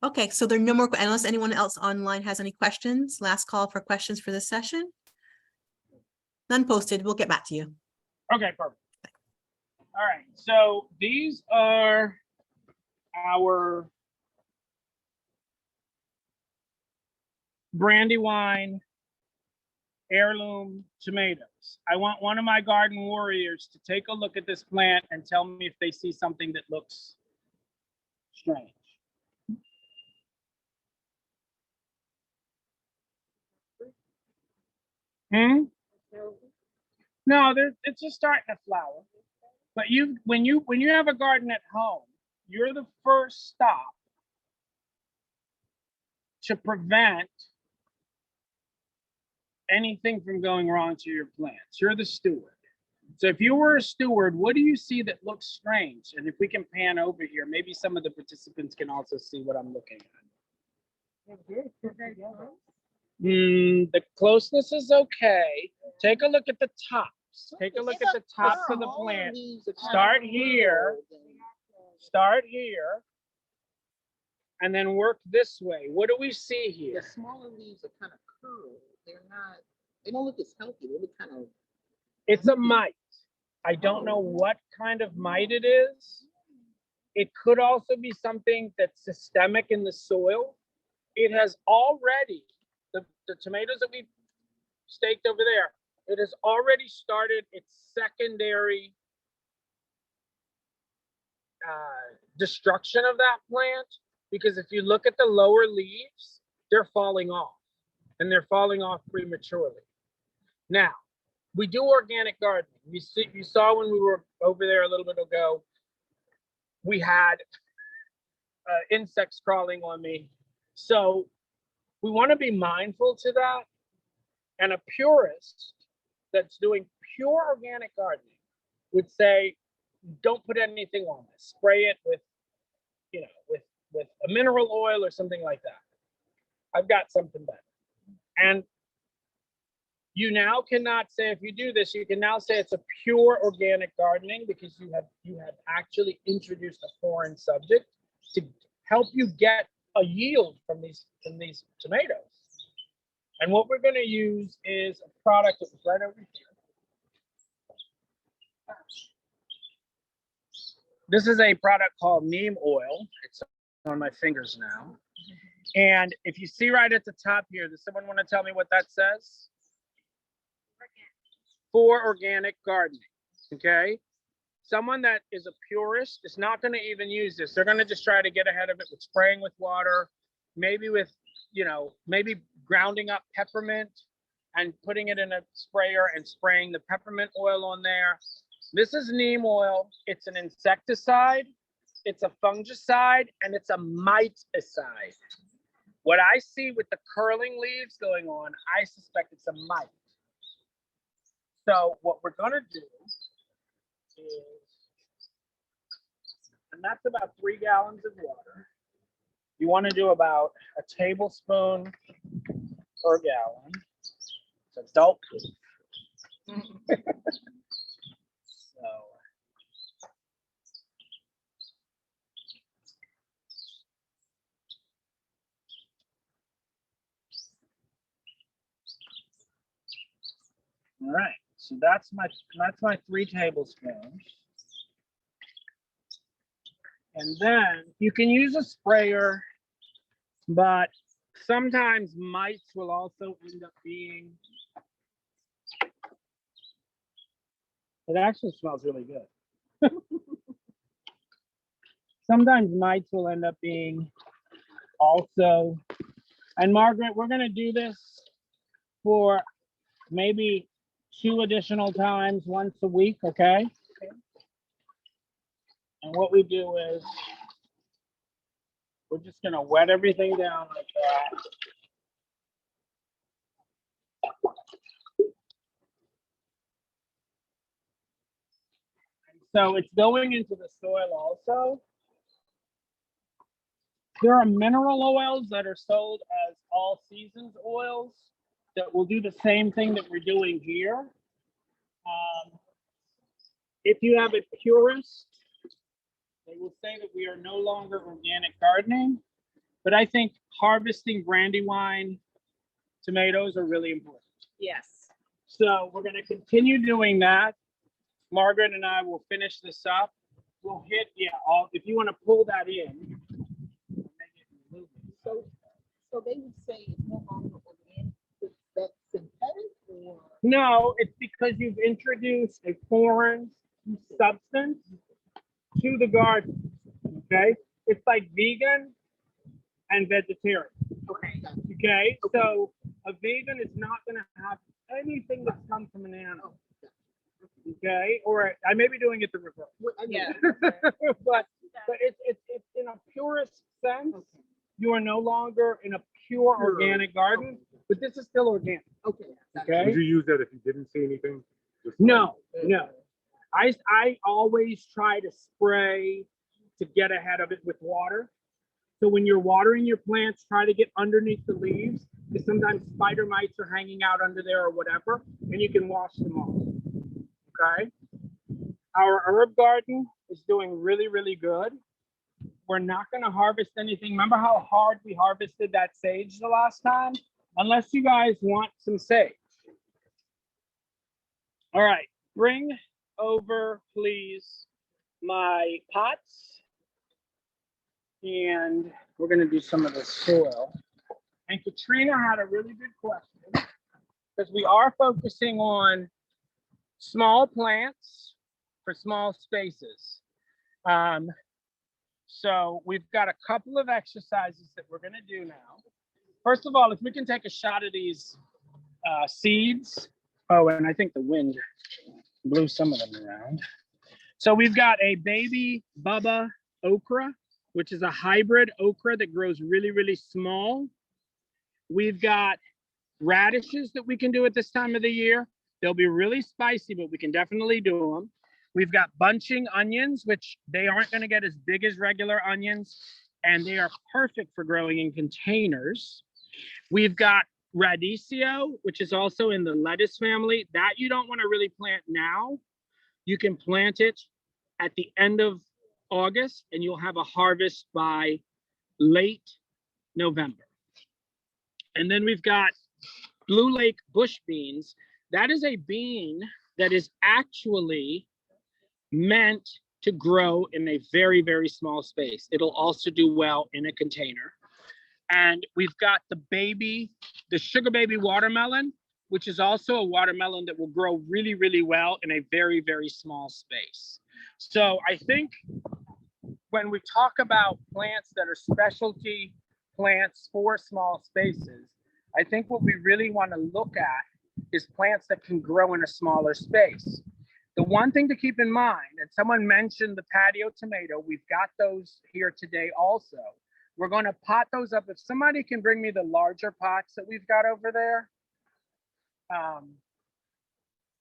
Okay, so there are no more, unless anyone else online has any questions. Last call for questions for this session. None posted. We'll get back to you. Okay, perfect. All right, so these are our Brandywine Heirloom tomatoes. I want one of my garden warriors to take a look at this plant and tell me if they see something that looks strange. No, it's just starting to flower. But when you have a garden at home, you're the first stop to prevent anything from going wrong to your plants. You're the steward. So if you were a steward, what do you see that looks strange? And if we can pan over here, maybe some of the participants can also see what I'm looking at. The closeness is okay. Take a look at the tops. Take a look at the tops of the plant. Start here. Start here. And then work this way. What do we see here? The smaller leaves are kind of curled. They don't look as healthy. They look kind of. It's a mite. I don't know what kind of mite it is. It could also be something that's systemic in the soil. It has already, the tomatoes that we staked over there, it has already started its secondary destruction of that plant, because if you look at the lower leaves, they're falling off, and they're falling off prematurely. Now, we do organic gardening. You saw when we were over there a little bit ago, we had insects crawling on me. So we want to be mindful to that. And a purist that's doing pure organic gardening would say, don't put anything on this. Spray it with, with a mineral oil or something like that. I've got something better. And you now cannot say, if you do this, you can now say it's a pure organic gardening, because you have actually introduced a foreign subject to help you get a yield from these tomatoes. And what we're going to use is a product that was right over here. This is a product called Neem Oil. It's on my fingers now. And if you see right at the top here, does someone want to tell me what that says? For organic gardening, okay? Someone that is a purist is not going to even use this. They're going to just try to get ahead of it with spraying with water, maybe with, maybe grounding up peppermint and putting it in a sprayer and spraying the peppermint oil on there. This is neem oil. It's an insecticide, it's a fungicide, and it's a miticide. What I see with the curling leaves going on, I suspect it's a mite. So what we're going to do is, and that's about 3 gallons of water. You want to do about a tablespoon per gallon. It's adult proof. So all right. So that's my 3 tablespoons. And then you can use a sprayer, but sometimes mites will also end up being, it actually smells really good. Sometimes mites will end up being also, and Margaret, we're going to do this for maybe 2 additional times once a week, okay? And what we do is we're just going to wet everything down like that. And so it's going into the soil also. There are mineral oils that are sold as all seasons oils that will do the same thing that we're doing here. If you have a purist they will say that we are no longer organic gardening, but I think harvesting Brandywine tomatoes are really important. Yes. So we're going to continue doing that. Margaret and I will finish this up. We'll hit, if you want to pull that in. So they would say it's no longer organic, that's synthetic or? No, it's because you've introduced a foreign substance to the garden. Okay, it's like vegan and vegetarian. Okay. Okay, so a vegan is not going to have anything that's come from an animal. Okay, or I may be doing it the reverse. Yeah. but it's in a purest sense. You are no longer in a pure organic garden, but this is still organic. Okay. Okay. Would you use that if you didn't see anything? No. I always try to spray to get ahead of it with water. So when you're watering your plants, try to get underneath the leaves because sometimes spider mites are hanging out under there or whatever, and you can wash them off. Okay. Our herb garden is doing really, really good. We're not going to harvest anything. Remember how hard we harvested that sage the last time? Unless you guys want some sage. All right, bring over, please, my pots. And we're going to do some of the soil. And Katrina had a really good question because we are focusing on small plants for small spaces. So we've got a couple of exercises that we're going to do now. First of all, if we can take a shot of these seeds. Oh, and I think the wind blew some of them around. So we've got a baby Bubba okra, which is a hybrid okra that grows really, really small. We've got radishes that we can do at this time of the year. They'll be really spicy, but we can definitely do them. We've got bunching onions, which they aren't going to get as big as regular onions, and they are perfect for growing in containers. We've got radicchio, which is also in the lettuce family. That you don't want to really plant now. You can plant it at the end of August, and you'll have a harvest by late November. And then we've got Blue Lake bush beans. That is a bean that is actually meant to grow in a very, very small space. It'll also do well in a container. And we've got the sugar baby watermelon, which is also a watermelon that will grow really, really well in a very, very small space. So I think when we talk about plants that are specialty plants for small spaces, I think what we really want to look at is plants that can grow in a smaller space. The one thing to keep in mind, and someone mentioned the patio tomato, we've got those here today also. We're going to pot those up. If somebody can bring me the larger pots that we've got over there,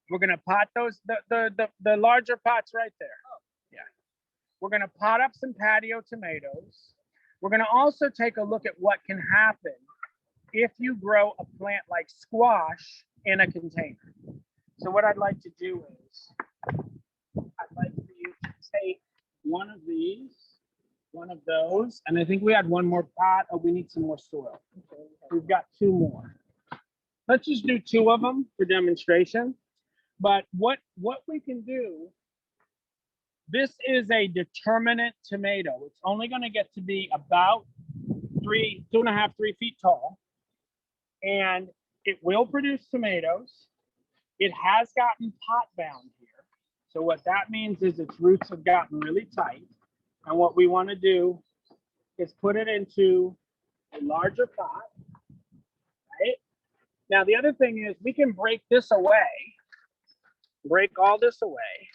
we're going to pot those, the larger pots right there. Yeah. We're going to pot up some patio tomatoes. We're going to also take a look at what can happen if you grow a plant like squash in a container. So what I'd like to do is, I'd like for you to take one of these, one of those, and I think we had one more pot. Oh, we need some more soil. Okay. We've got two more. Let's just do two of them for demonstration. But what we can do, this is a determinant tomato. It's only going to get to be about 2.5, 3 feet tall. And it will produce tomatoes. It has gotten pot bound here. So what that means is its roots have gotten really tight. And what we want to do is put it into a larger pot, right? Now, the other thing is we can break this away, break all this away,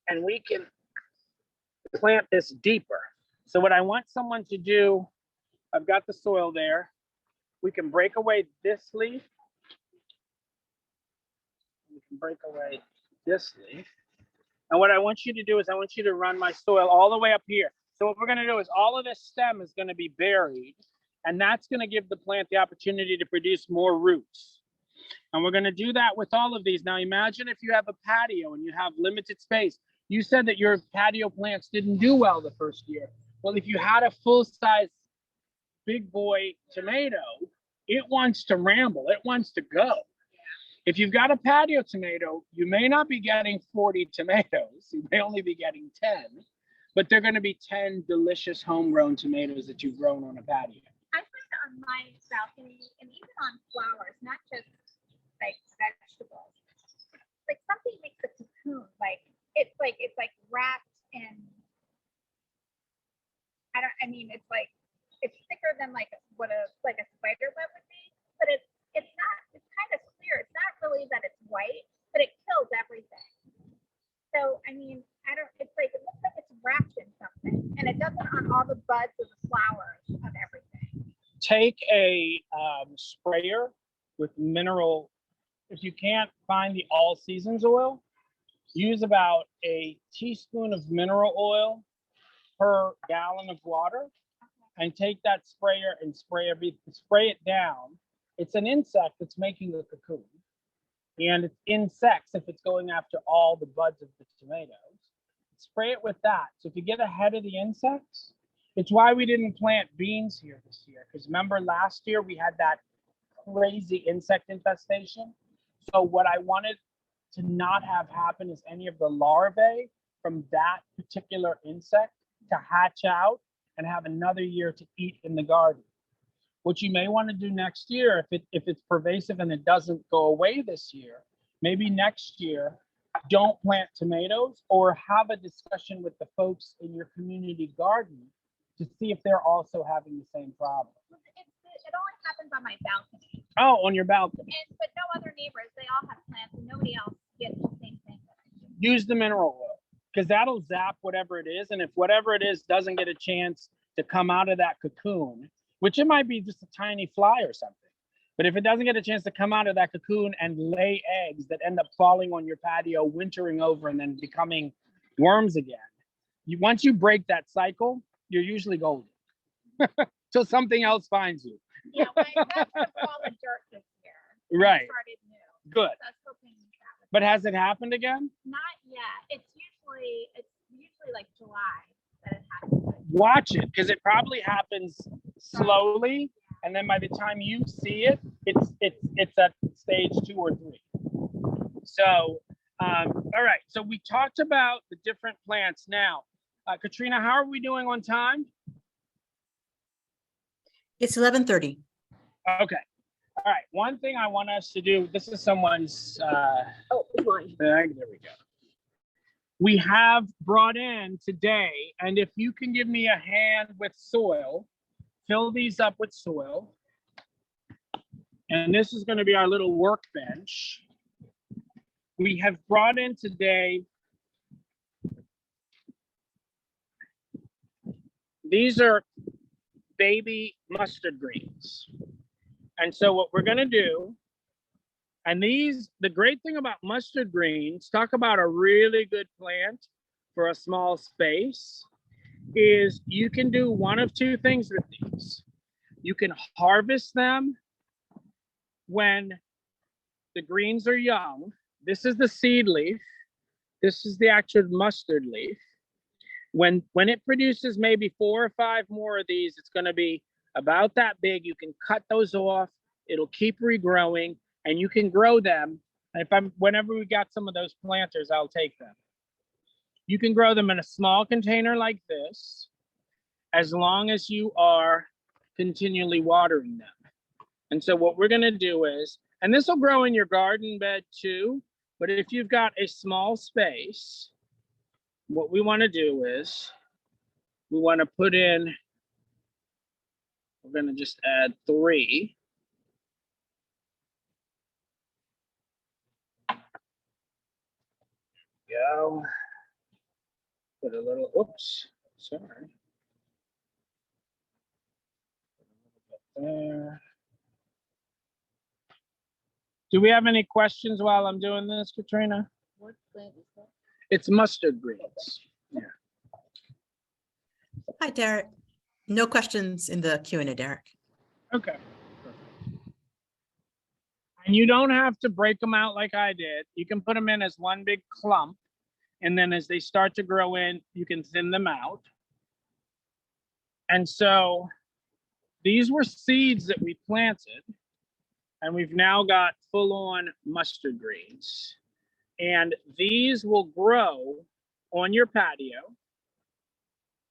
and we can plant this deeper. So what I want someone to do, I've got the soil there. We can break away this leaf. We can break away this leaf. And what I want you to do is I want you to run my soil all the way up here. So what we're going to do is all of this stem is going to be buried, and that's going to give the plant the opportunity to produce more roots. And we're going to do that with all of these. Now imagine if you have a patio and you have limited space. You said that your patio plants didn't do well the first year. Well, if you had a full-size big boy tomato, it wants to ramble, it wants to go. If you've got a patio tomato, you may not be getting 40 tomatoes, you may only be getting 10, but they're going to be 10 delicious homegrown tomatoes that you've grown on a patio. I find on my balcony and even on flowers, not just like vegetables, like something makes a cocoon. It's like wrapped in. It's thicker than what a spider web would be, but it's not. It's kind of clear. It's not really that it's white, but it kills everything. So I mean, I don't. It's like it looks like it's wrapped in something, and it doesn't on all the buds of the flowers of everything. Take a sprayer with mineral. If you can't find the all seasons oil, use about a teaspoon of mineral oil per gallon of water, and take that sprayer and spray it down. It's an insect that's making the cocoon, and it's insects if it's going after all the buds of the tomatoes. Spray it with that. So if you get ahead of the insects, it's why we didn't plant beans here this year. Because remember last year we had that crazy insect infestation. So what I wanted to not have happen is any of the larvae from that particular insect to hatch out and have another year to eat in the garden. What you may want to do next year, if it's pervasive and it doesn't go away this year, maybe next year, don't plant tomatoes, or have a discussion with the folks in your community garden to see if they're also having the same problem. It only happens on my balcony. Oh, on your balcony. But no other neighbors. They all have plants, and nobody else gets the same thing. Use the mineral oil, because that'll zap whatever it is. And if whatever it is doesn't get a chance to come out of that cocoon, which it might be just a tiny fly or something, but if it doesn't get a chance to come out of that cocoon and lay eggs that end up falling on your patio, wintering over, and then becoming worms again, once you break that cycle, you're usually golden. Till something else finds you. Yeah, my plants have fallen dirt this year. Right. Started new. Good. So I was hoping that would. But has it happened again? Not yet. It's usually like July that it happens. Watch it, because it probably happens slowly, and then by the time you see it, it's at stage 2 or 3. So, all right. So we talked about the different plants. Now, Katrina, how are we doing on time? It's 11:30. Okay. All right. One thing I want us to do. This is someone's. Oh, mine. There we go. We have brought in today, and if you can give me a hand with soil, fill these up with soil. And this is going to be our little workbench. We have brought in today, these are baby mustard greens. And so what we're going to do, and the great thing about mustard greens, talk about a really good plant for a small space, is you can do one of two things with these. You can harvest them when the greens are young. This is the seed leaf. This is the actual mustard leaf. When it produces maybe 4 or 5 more of these, it's going to be about that big. You can cut those off. It'll keep regrowing, and you can grow them. Whenever we got some of those planters, I'll take them. You can grow them in a small container like this, as long as you are continually watering them. And so what we're going to do is, and this will grow in your garden bed too, but if you've got a small space, what we want to do is we want to put in, we're going to just add 3. Go. Put a little, oops, sorry. Put a little bit there. Do we have any questions while I'm doing this, Katrina? What plant is that? It's mustard greens. Yeah. Hi, Derek. No questions in the Q&A, Derek. Okay. And you don't have to break them out like I did. You can put them in as one big clump, And then as they start to grow in, you can thin them out. And so these were seeds that we planted, and we've now got full-on mustard greens. And these will grow on your patio.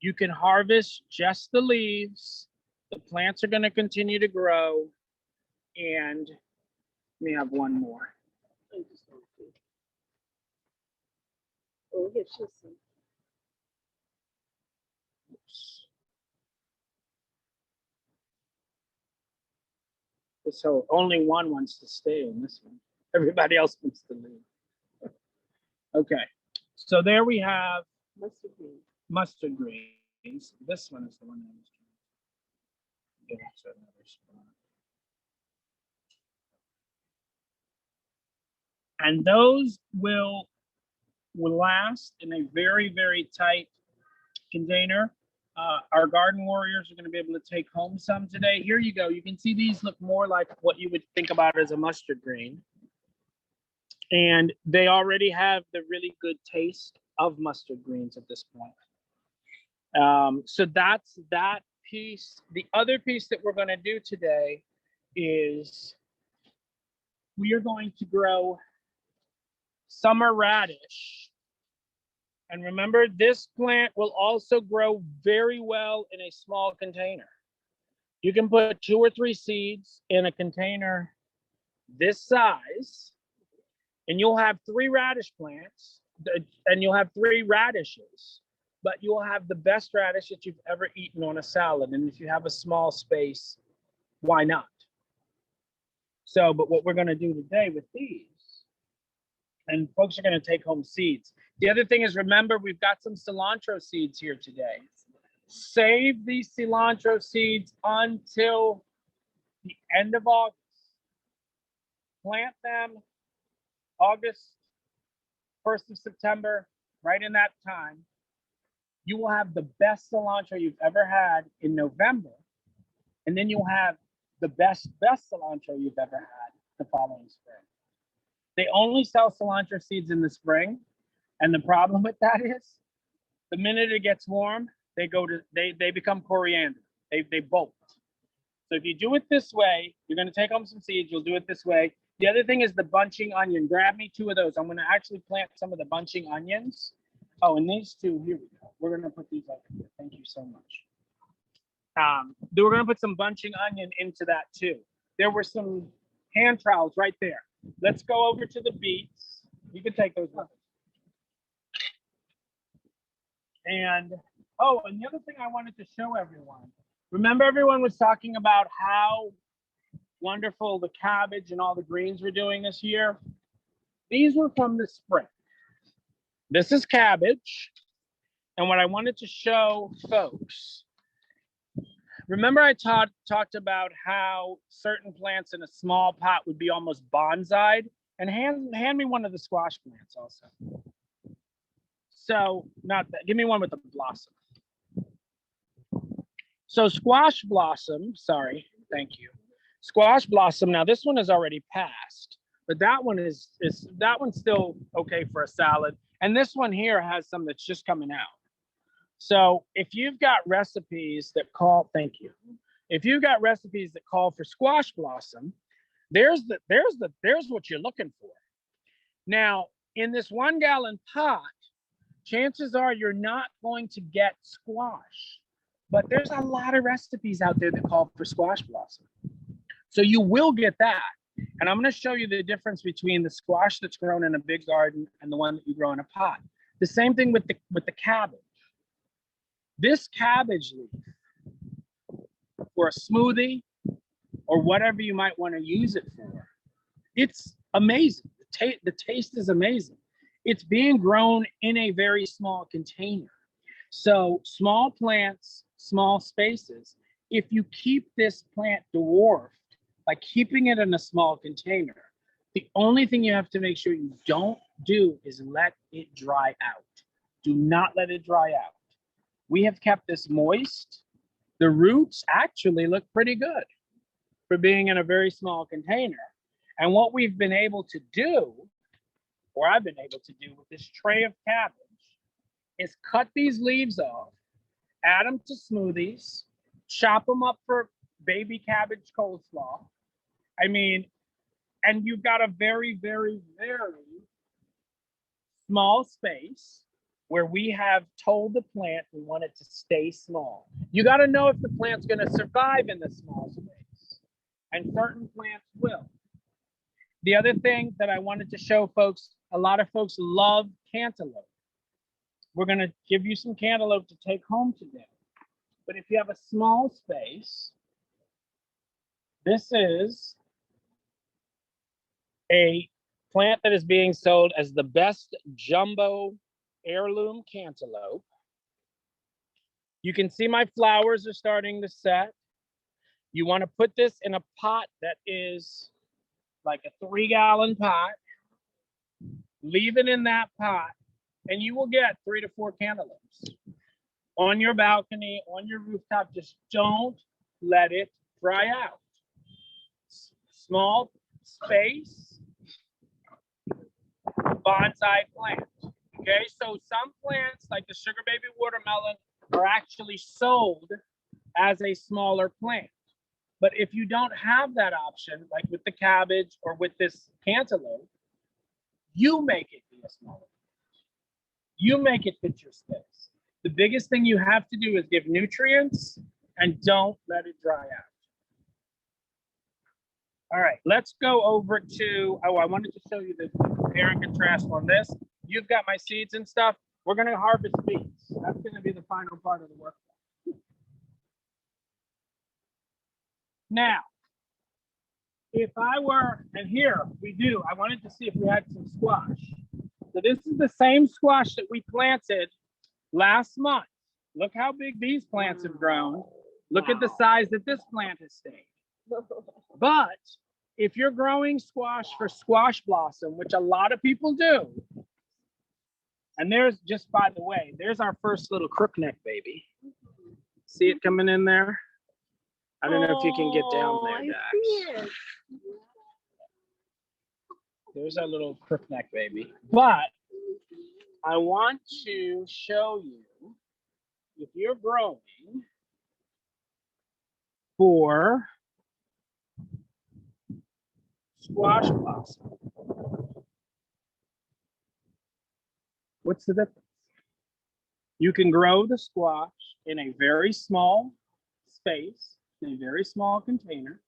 You can harvest just the leaves. The plants are going to continue to grow. And let me have one more. Oh, yes, she'll see. So only one wants to stay in this one. Everybody else wants to leave. Okay, so there we have Mustard green. mustard greens. This one is the one I was trying to get to another spot. And those will last in a very, very tight container. Our garden warriors are going to be able to take home some today. Here you go. You can see these look more like what you would think about as a mustard green. And they already have the really good taste of mustard greens at this point. So that's that piece. The other piece that we're going to do today is we are going to grow summer radish. And remember, this plant will also grow very well in a small container. You can put 2 or 3 seeds in a container this size, and you'll have 3 radish plants, and you'll have 3 radishes, but you'll have the best radish that you've ever eaten on a salad. And if you have a small space, why not? So, but what we're going to do today with these, and folks are going to take home seeds. The other thing is, remember, we've got some cilantro seeds here today. Save these cilantro seeds until the end of August. Plant them August, 1st of September, right in that time. You will have the best cilantro you've ever had in November. And then you'll have the best cilantro you've ever had the following spring. They only sell cilantro seeds in the spring. And the problem with that is the minute it gets warm, they become coriander. They bolt. So if you do it this way, you're going to take home some seeds. You'll do it this way. The other thing is the bunching onion. Grab me 2 of those. I'm going to actually plant some of the bunching onions. Oh, and these 2, here we go. We're going to put these up here. Thank you so much. We're going to put some bunching onion into that too. There were some hand trowels right there. Let's go over to the beets. You can take those ones. And, oh, and the other thing I wanted to show everyone. Remember, everyone was talking about how wonderful the cabbage and all the greens we're doing this year? These were from the spring. This is cabbage. And what I wanted to show folks, remember I talked about how certain plants in a small pot would be almost bonsai'd? And hand me one of the squash plants also. So, not that, give me one with the blossom. So squash blossom, sorry, thank you. Squash blossom, now this one is already passed, but that one is that one's still okay for a salad. And this one here has some that's just coming out. So if you've got recipes that call, thank you. If you've got recipes that call for squash blossom, there's what you're looking for. Now, in this 1 gallon pot, chances are you're not going to get squash, but there's a lot of recipes out there that call for squash blossom. So you will get that. And I'm going to show you the difference between the squash that's grown in a big garden and the one that you grow in a pot. The same thing with the cabbage. This cabbage leaf, for a smoothie or whatever you might want to use it for, it's amazing. The taste is amazing. It's being grown in a very small container. So small plants, small spaces. If you keep this plant dwarfed by keeping it in a small container, the only thing you have to make sure you don't do is let it dry out. Do not let it dry out. We have kept this moist. The roots actually look pretty good for being in a very small container. And what we've been able to do or I've been able to do with this tray of cabbage, is cut these leaves off, add them to smoothies, chop them up for baby cabbage coleslaw. I mean, and you've got a very, very, very small space where we have told the plant we want it to stay small. You got to know if the plant's going to survive in the small space, and certain plants will. The other thing that I wanted to show folks, a lot of folks love cantaloupe. We're going to give you some cantaloupe to take home today. But if you have a small space, this is a plant that is being sold as the best jumbo heirloom cantaloupe. You can see my flowers are starting to set. You want to put this in a pot that is like a 3-gallon pot. Leave it in that pot, and you will get 3 to 4 cantaloupes on your balcony, on your rooftop. Just don't let it dry out. Small space, bonsai plant. Okay, so some plants like the sugar baby watermelon are actually sold as a smaller plant. But if you don't have that option, like with the cabbage or with this cantaloupe, you make it be a smaller plant. You make it fit your space. The biggest thing you have to do is give nutrients and don't let it dry out. All right, let's go over to, I wanted to show you the compare and contrast on this. You've got my seeds and stuff. We're going to harvest beets. That's going to be the final part of the work. Now, if I were, and here we do, I wanted to see if we had some squash. So this is the same squash that we planted last month. Look how big these plants have grown. Look at the size that this plant has stayed. But if you're growing squash for squash blossom, which a lot of people do, and there's, just by the way, there's our first little crookneck baby. See it coming in there? I don't know if you can get down there, Dax. There's our little crookneck baby. But I want to show you, if you're growing for squash blossom, what's the difference? You can grow the squash in a very small space, in a very small container.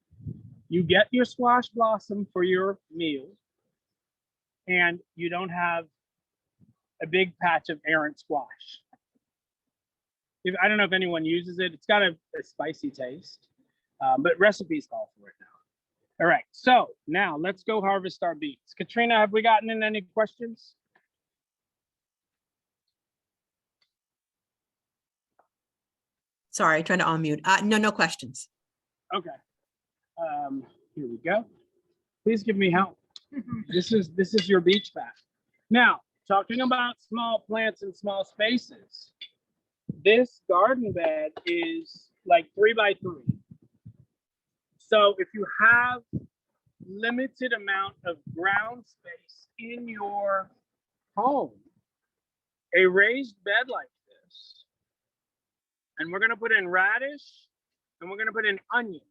You get your squash blossom for your meal, and you don't have a big patch of errant squash. I don't know if anyone uses it. It's got a spicy taste, but recipes call for it now. All right, so now let's go harvest our beets. Katrina, have we gotten in any questions? Sorry, trying to unmute. No questions. Okay. Here we go. Please give me help. This is your beach pack. Now, talking about small plants and small spaces, this garden bed is like 3 by 3. So if you have limited amount of ground space in your home, a raised bed like this, and we're going to put in radish, and we're going to put in onions.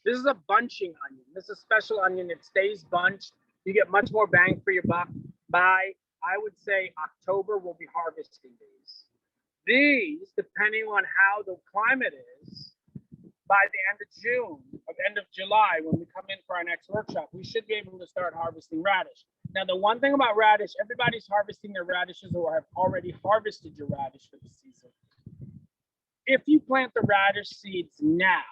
This is a bunching onion. This is a special onion. It stays bunched. You get much more bang for your buck. By, I would say, October, we'll be harvesting these. These, depending on how the climate is, by the end of June, or the end of July, when we come in for our next workshop, we should be able to start harvesting radish. Now, the one thing about radish, everybody's harvesting their radishes or have already harvested your radish for the season. If you plant the radish seeds now,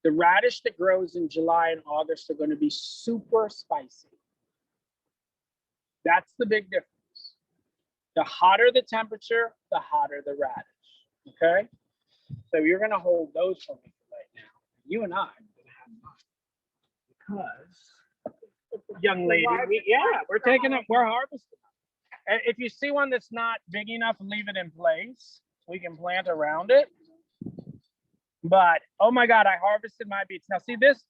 the radish that grows in July and August are going to be super spicy. That's the big difference. The hotter the temperature, the hotter the radish. Okay? So you're going to hold those for me right now. You and I are going to have fun. Because, young lady, we're taking it, we're harvesting. And if you see one that's not big enough, leave it in place. We can plant around it. But oh my God, I harvested my beets. Now see this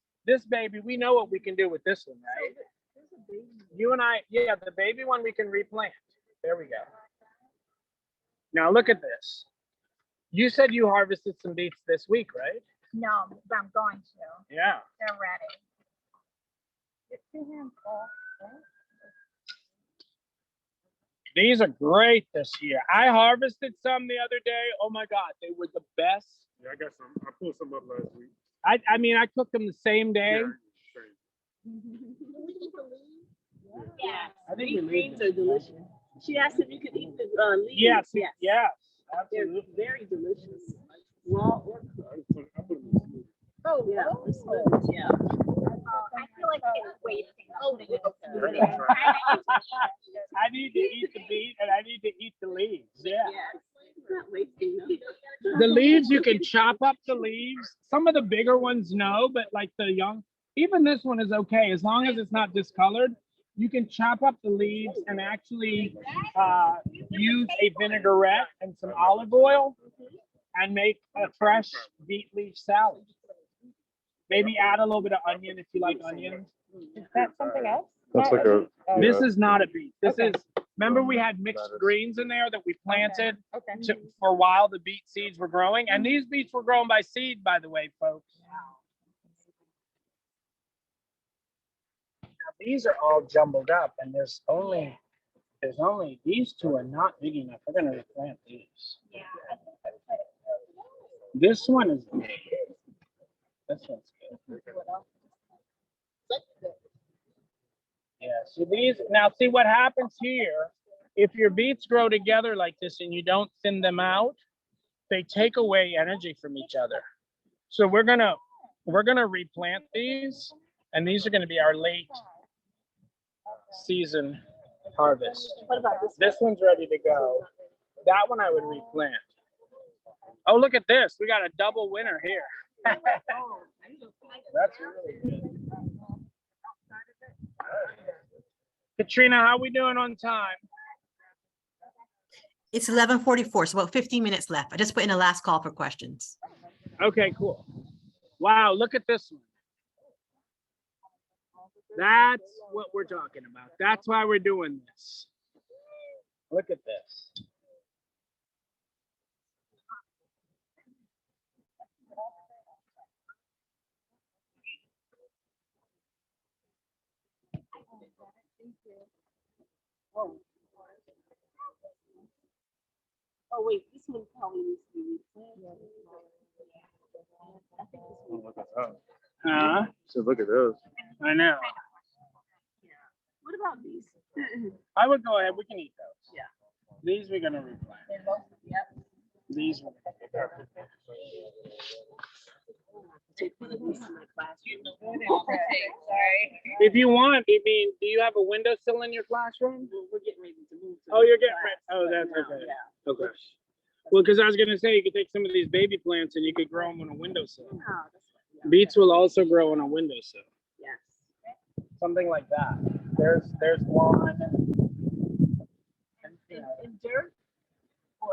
baby, we know what we can do with this one, right? So there's a You and I, yeah, the baby one we can replant. There we go. Now look at this. You said you harvested some beets this week, right? No, but I'm going to. Yeah. They're ready. These are great this year. I harvested some the other day. Oh my God, they were the best. Yeah, I got some. I pulled some up last week. I mean, I cooked them the same day. Yeah, same. Yeah. I think Sweet we greens leave are delicious. She asked if you could eat the leaves. Yes, Yes. yes, They're absolutely. very delicious. Raw or cooked. I put them in the smoothie. Oh, yeah. The smoothies, yeah. I feel like it's wasting. Oh, putting it in okay. smoothie. I need to eat the beet and I need to eat the leaves. Yeah. Yes. It's not wasting them. The leaves, you can chop up the leaves. Some of the bigger ones, no, but like the young, even this one is okay as long as it's not discolored. You can chop up the leaves and actually use a vinaigrette and some olive oil and make a fresh beet leaf salad. Maybe add a little bit of onion if you like onions. Is that something else? That's like a. This is not a beet. This Okay. is, remember we had mixed greens in there that we planted Okay. for a while. The beet seeds were growing, and these beets were grown by seed, by the way, folks. Now, these are all jumbled up, and there's only these two are not big enough. We're gonna replant these. This one is big. This one's good. Yeah, so these, now see what happens here, if your beets grow together like this and you don't thin them out, they take away energy from each other. So we're gonna replant these, and these are gonna be our late season harvest. What about this? This one's ready to go. That one I would replant. Oh, look at this, we got a double winner here. That's really good. Katrina, how we doing on time? It's 11:44, so about 15 minutes left. I just put in a last call for questions. Okay, cool. Wow, look at this one. That's what we're talking about. That's why we're doing this. Look at this. Oh, wait, this one probably needs to be replanted. I think this one. Look at those. Huh? So look at those. I know. What about these? I would go ahead. We can eat those. Yeah. These we're gonna replant. Yep. These. Take one of these to my classroom. Sorry. If you want, I mean, do you have a windowsill in your classroom? We're getting ready to move. to Oh, you're getting class, ready. Oh, but that's now, okay. Yeah. Okay. Well, because I was gonna say you could take some of these baby plants and you could grow them on a windowsill. Oh, that's right. Yeah. Beets will also grow on a windowsill. Yes. Something like that. There's one. In dirt?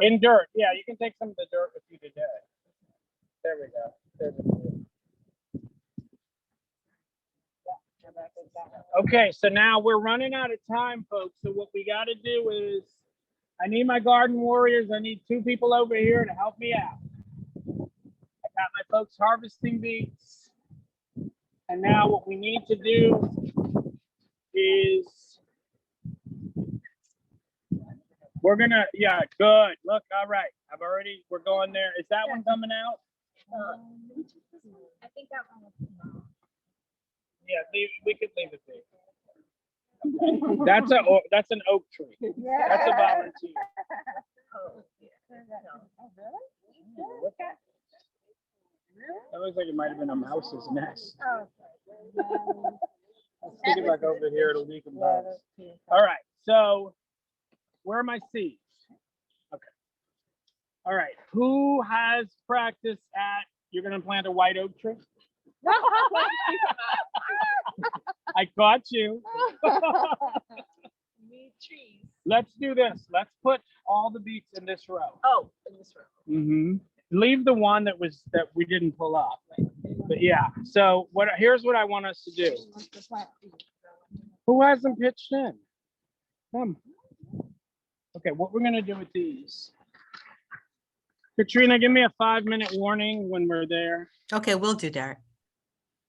In dirt, yeah, you can take some of the dirt with you today. There we go. There's a few. Okay, so now we're running out of time, folks. So what we got to do is, I need my garden warriors. I need 2 people over here to help me out. I got my folks harvesting beets. And now what we need to do is, we're gonna, yeah, good. Look, all right. We're going there. Is that one coming out? I think that one was. Yeah, we could leave it there. That's an oak tree. That's a volunteer. That looks like it might have been a mouse's nest. I was thinking like over here, it'll leak a mouse. All right, so where are my seeds? Okay. All right, who has practice at, you're gonna plant a white oak tree? I caught you. Need trees. Let's do this. Let's put all the beets in this row. Oh, in this room. Mm-hmm. Leave the one that we didn't pull up. But yeah, so here's what I want us to do. Who hasn't pitched in? Come. Okay, what we're gonna do with these. Katrina, give me a 5-minute warning when we're there. Okay, we'll do, Derek.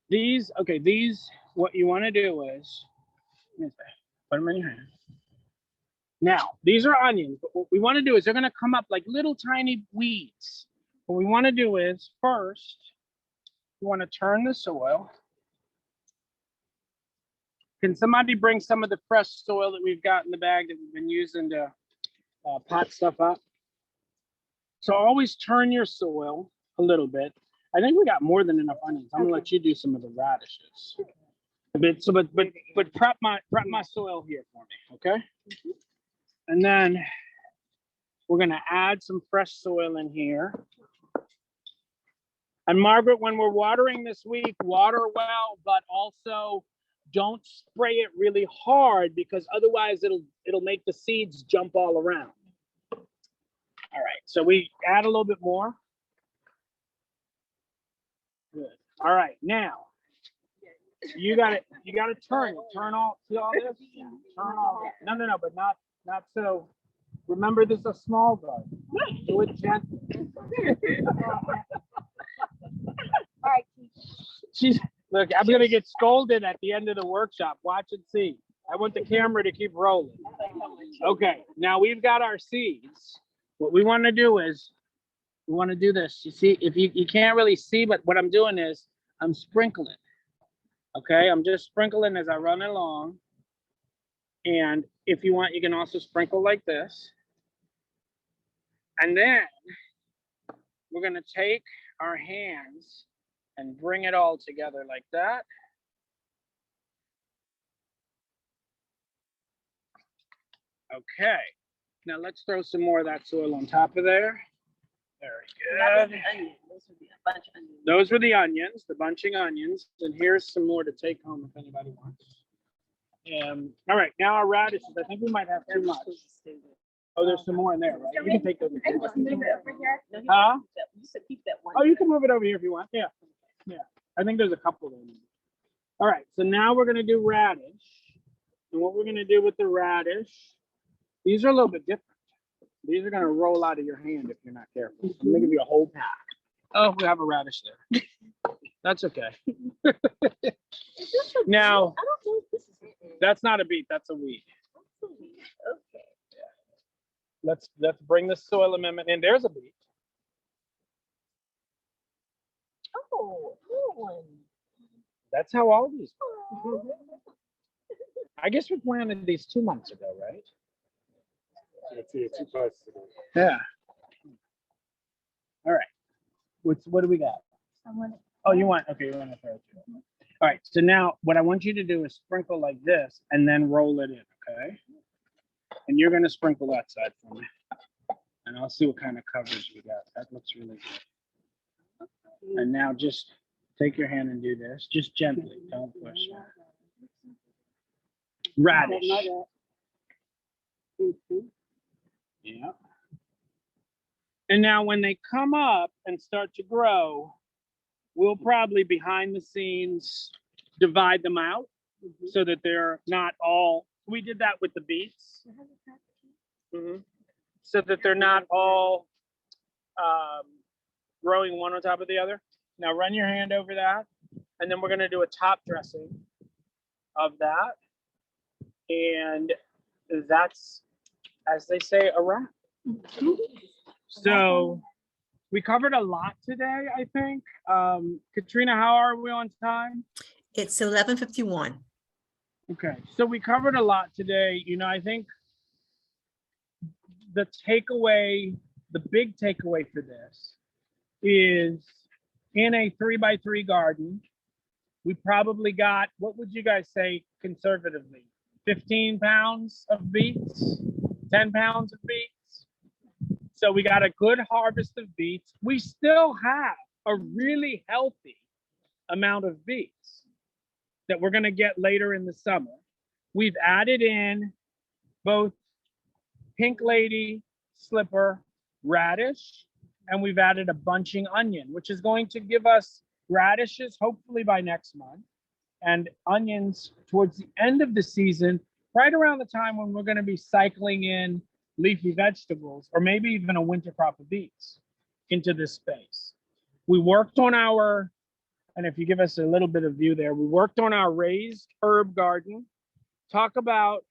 These, okay, these, what you wanna do is, put them in your hand. Now, these are onions, but what we wanna do is they're gonna come up like little tiny weeds. What we wanna do is first, you wanna turn the soil. Can somebody bring some of the fresh soil that we've got in the bag that we've been using to pot stuff up? So always turn your soil a little bit. I think we got more than enough onions. I'm gonna let you do some of the radishes. But prep my soil here for me, okay? And then we're gonna add some fresh soil in here. And Margaret, when we're watering this week, water well, but also don't spray it really hard because otherwise it'll make the seeds jump all around. All right, so we add a little bit more. Good. All right, now you got to turn it. Turn all, see all this? Turn all. No, but not so. Remember, this is a small garden. Do it gently. All right, She's look. I'm gonna get scolded at the end of the workshop. Watch and see. I want the camera to keep rolling. Okay, now we've got our seeds. What we want to do is we want to do this. You see, if you can't really see, but what I'm doing is I'm sprinkling. Okay, I'm just sprinkling as I run along. And if you want, you can also sprinkle like this. And then we're gonna take our hands and bring it all together like that. Okay, now let's throw some more of that soil on top of there. Very good. Those would be a bunch of onions. Those were the onions, the bunching onions. And here's some more to take home if anybody wants. All right, now our radishes. I think we might have too much. Oh, there's some more in there, right? You can take those. Huh? You said keep that one. Oh, you can move it over here if you want. Yeah. I think there's a couple there. All right, so now we're gonna do radish. And what we're gonna do with the radish, these are a little bit different. These are gonna roll out of your hand if you're not careful. I'm gonna give you a whole pack. Oh, we have a radish there. That's okay. Now, I don't know if this is it. that's not a beet, that's a weed. Okay. Let's bring the soil amendment in. There's a beet. Oh, new one. That's how all these. I guess we planted these 2 months ago, right? Let's see, 2 months ago. Yeah. All right. What do we got? Oh, you want to throw it in. All right. So now what I want you to do is sprinkle like this and then roll it in. Okay. And you're going to sprinkle that side for me. And I'll see what kind of coverage we got. That looks really good. And now just take your hand and do this. Just gently. Don't push. Radish. Yeah. And now when they come up and start to grow, we'll probably behind the scenes divide them out so that they're not all, we did that with the beets. So that they're not all growing one on top of the other. Now run your hand over that. And then we're gonna do a top dressing of that. And that's, as they say, a wrap. So we covered a lot today, I think. Katrina, how are we on time? It's 11:51. Okay, so we covered a lot today. You know, I think the takeaway, the big takeaway for this is in a 3x3 garden, we probably got, what would you guys say conservatively? 15 pounds of beets, 10 pounds of beets. So we got a good harvest of beets. We still have a really healthy amount of beets that we're gonna get later in the summer. We've added in both pink lady, slipper, radish, and we've added a bunching onion, which is going to give us radishes hopefully by next month. and onions towards the end of the season, right around the time when we're going to be cycling in leafy vegetables, or maybe even a winter crop of beets into this space. We worked on our, and if you give us a little bit of view there, we worked on our raised herb garden. Talk about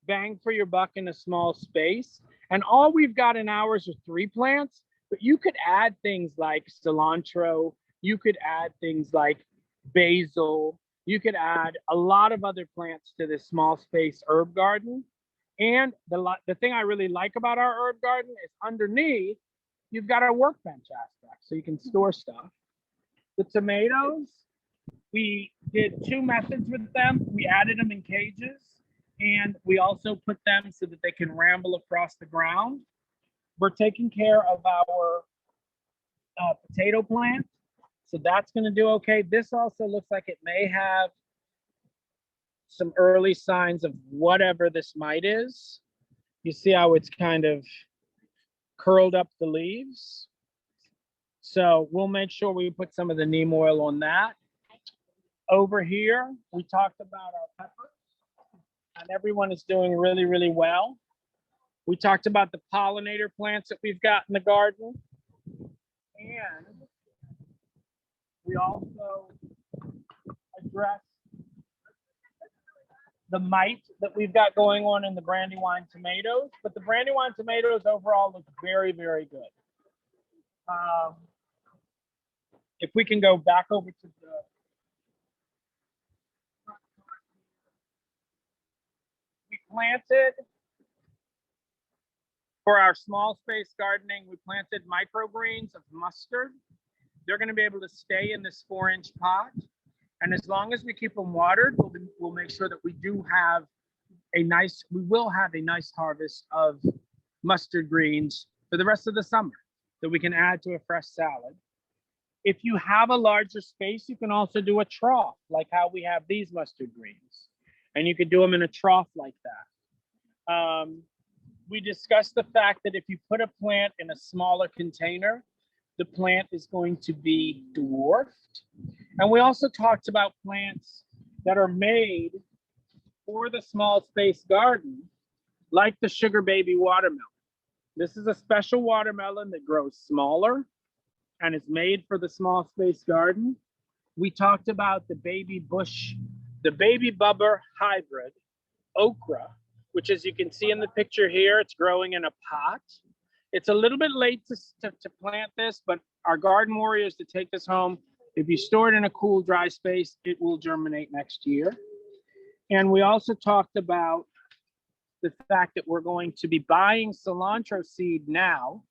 bang for your buck in a small space. And all we've got in ours are 3 plants, but you could add things like cilantro, you could add things like basil, you could add a lot of other plants to this small space herb garden. And the thing I really like about our herb garden is underneath, you've got a workbench aspect, so you can store stuff. The tomatoes, we did 2 methods with them. We added them in cages, and we also put them so that they can ramble across the ground. We're taking care of our potato plant, so that's going to do okay. This also looks like it may have some early signs of whatever this mite is. You see how it's kind of curled up the leaves. So we'll make sure we put some of the neem oil on that. Over here, we talked about our peppers, and everyone is doing really, really well. We talked about the pollinator plants that we've got in the garden. And we also addressed the mite that we've got going on in the Brandywine tomatoes, but the Brandywine tomatoes overall look very, very good. If we can go back over to the we planted for our small space gardening, we planted microgreens of mustard. They're going to be able to stay in this 4-inch pot. And as long as we keep them watered, we'll make sure that we will have a nice harvest of mustard greens for the rest of the summer that we can add to a fresh salad. If you have a larger space, you can also do a trough, like how we have these mustard greens. And you could do them in a trough like that. We discussed the fact that if you put a plant in a smaller container, the plant is going to be dwarfed. And we also talked about plants that are made for the small space garden, like the sugar baby watermelon. This is a special watermelon that grows smaller and is made for the small space garden. We talked about the baby Bubber hybrid, Okra, which, as you can see in the picture here, it's growing in a pot. It's a little bit late to plant this, but our garden warriors to take this home. If you store it in a cool, dry space, it will germinate next year. And we also talked about the fact that we're going to be buying cilantro seed now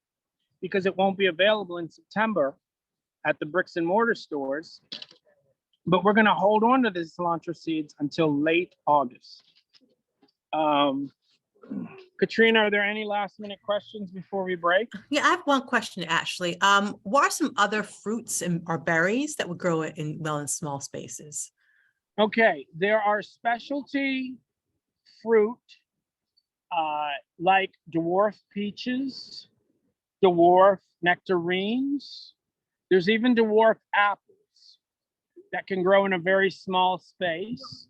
because it won't be available in September at the bricks and mortar stores. But we're going to hold on to the cilantro seeds until late August. Katrina, are there any last minute questions before we break? Yeah, I have one question, actually. What are some other fruits or berries that would grow well in small spaces? Okay, there are specialty fruit like dwarf peaches, dwarf nectarines. There's even dwarf apples that can grow in a very small space.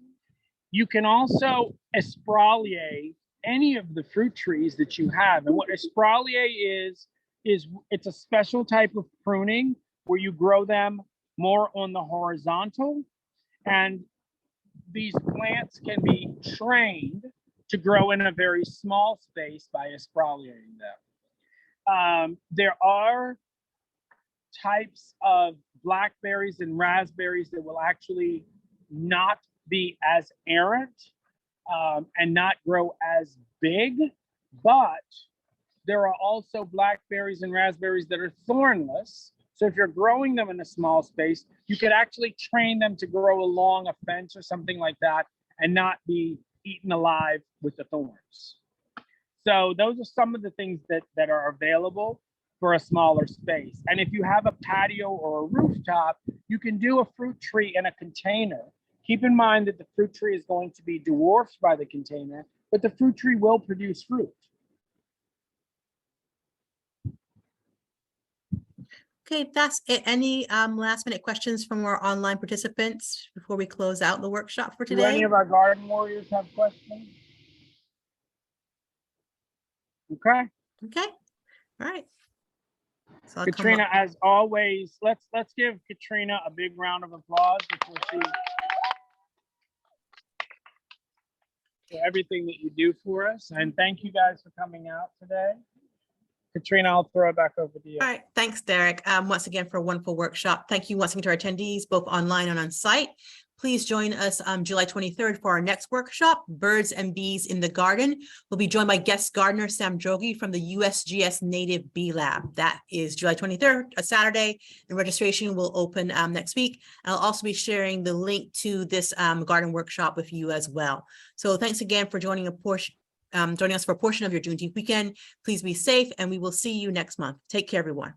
You can also espalier any of the fruit trees that you have. And what espalier is it's a special type of pruning where you grow them more on the horizontal. And these plants can be trained to grow in a very small space by espaliering them. There are types of blackberries and raspberries that will actually not be as errant and not grow as big, but there are also blackberries and raspberries that are thornless. So if you're growing them in a small space, you could actually train them to grow along a fence or something like that and not be eaten alive with the thorns. So those are some of the things that are available for a smaller space. And if you have a patio or a rooftop, you can do a fruit tree in a container. Keep in mind that the fruit tree is going to be dwarfed by the container, but the fruit tree will produce fruit. Okay, that's it. Any last minute questions from our online participants before we close out the workshop for Do any today? of our garden warriors have questions? Okay. Okay, all right. So I'll come Katrina, up. as always, let's give Katrina a big round of applause before she for everything that you do for us. And thank you guys for coming out today. Katrina, I'll throw it back over to you. All right, thanks, Derek. Once again for a wonderful workshop. Thank you once again to our attendees, both online and on site. Please join us July 23rd for our next workshop, Birds and Bees in the Garden. We'll be joined by guest gardener Sam Drogi from the USGS Native Bee Lab. That is July 23rd, a Saturday, and registration will open next week. I'll also be sharing the link to this garden workshop with you as well. So thanks again for joining us for a portion of your Juneteenth weekend. Please be safe, and we will see you next month. Take care, everyone.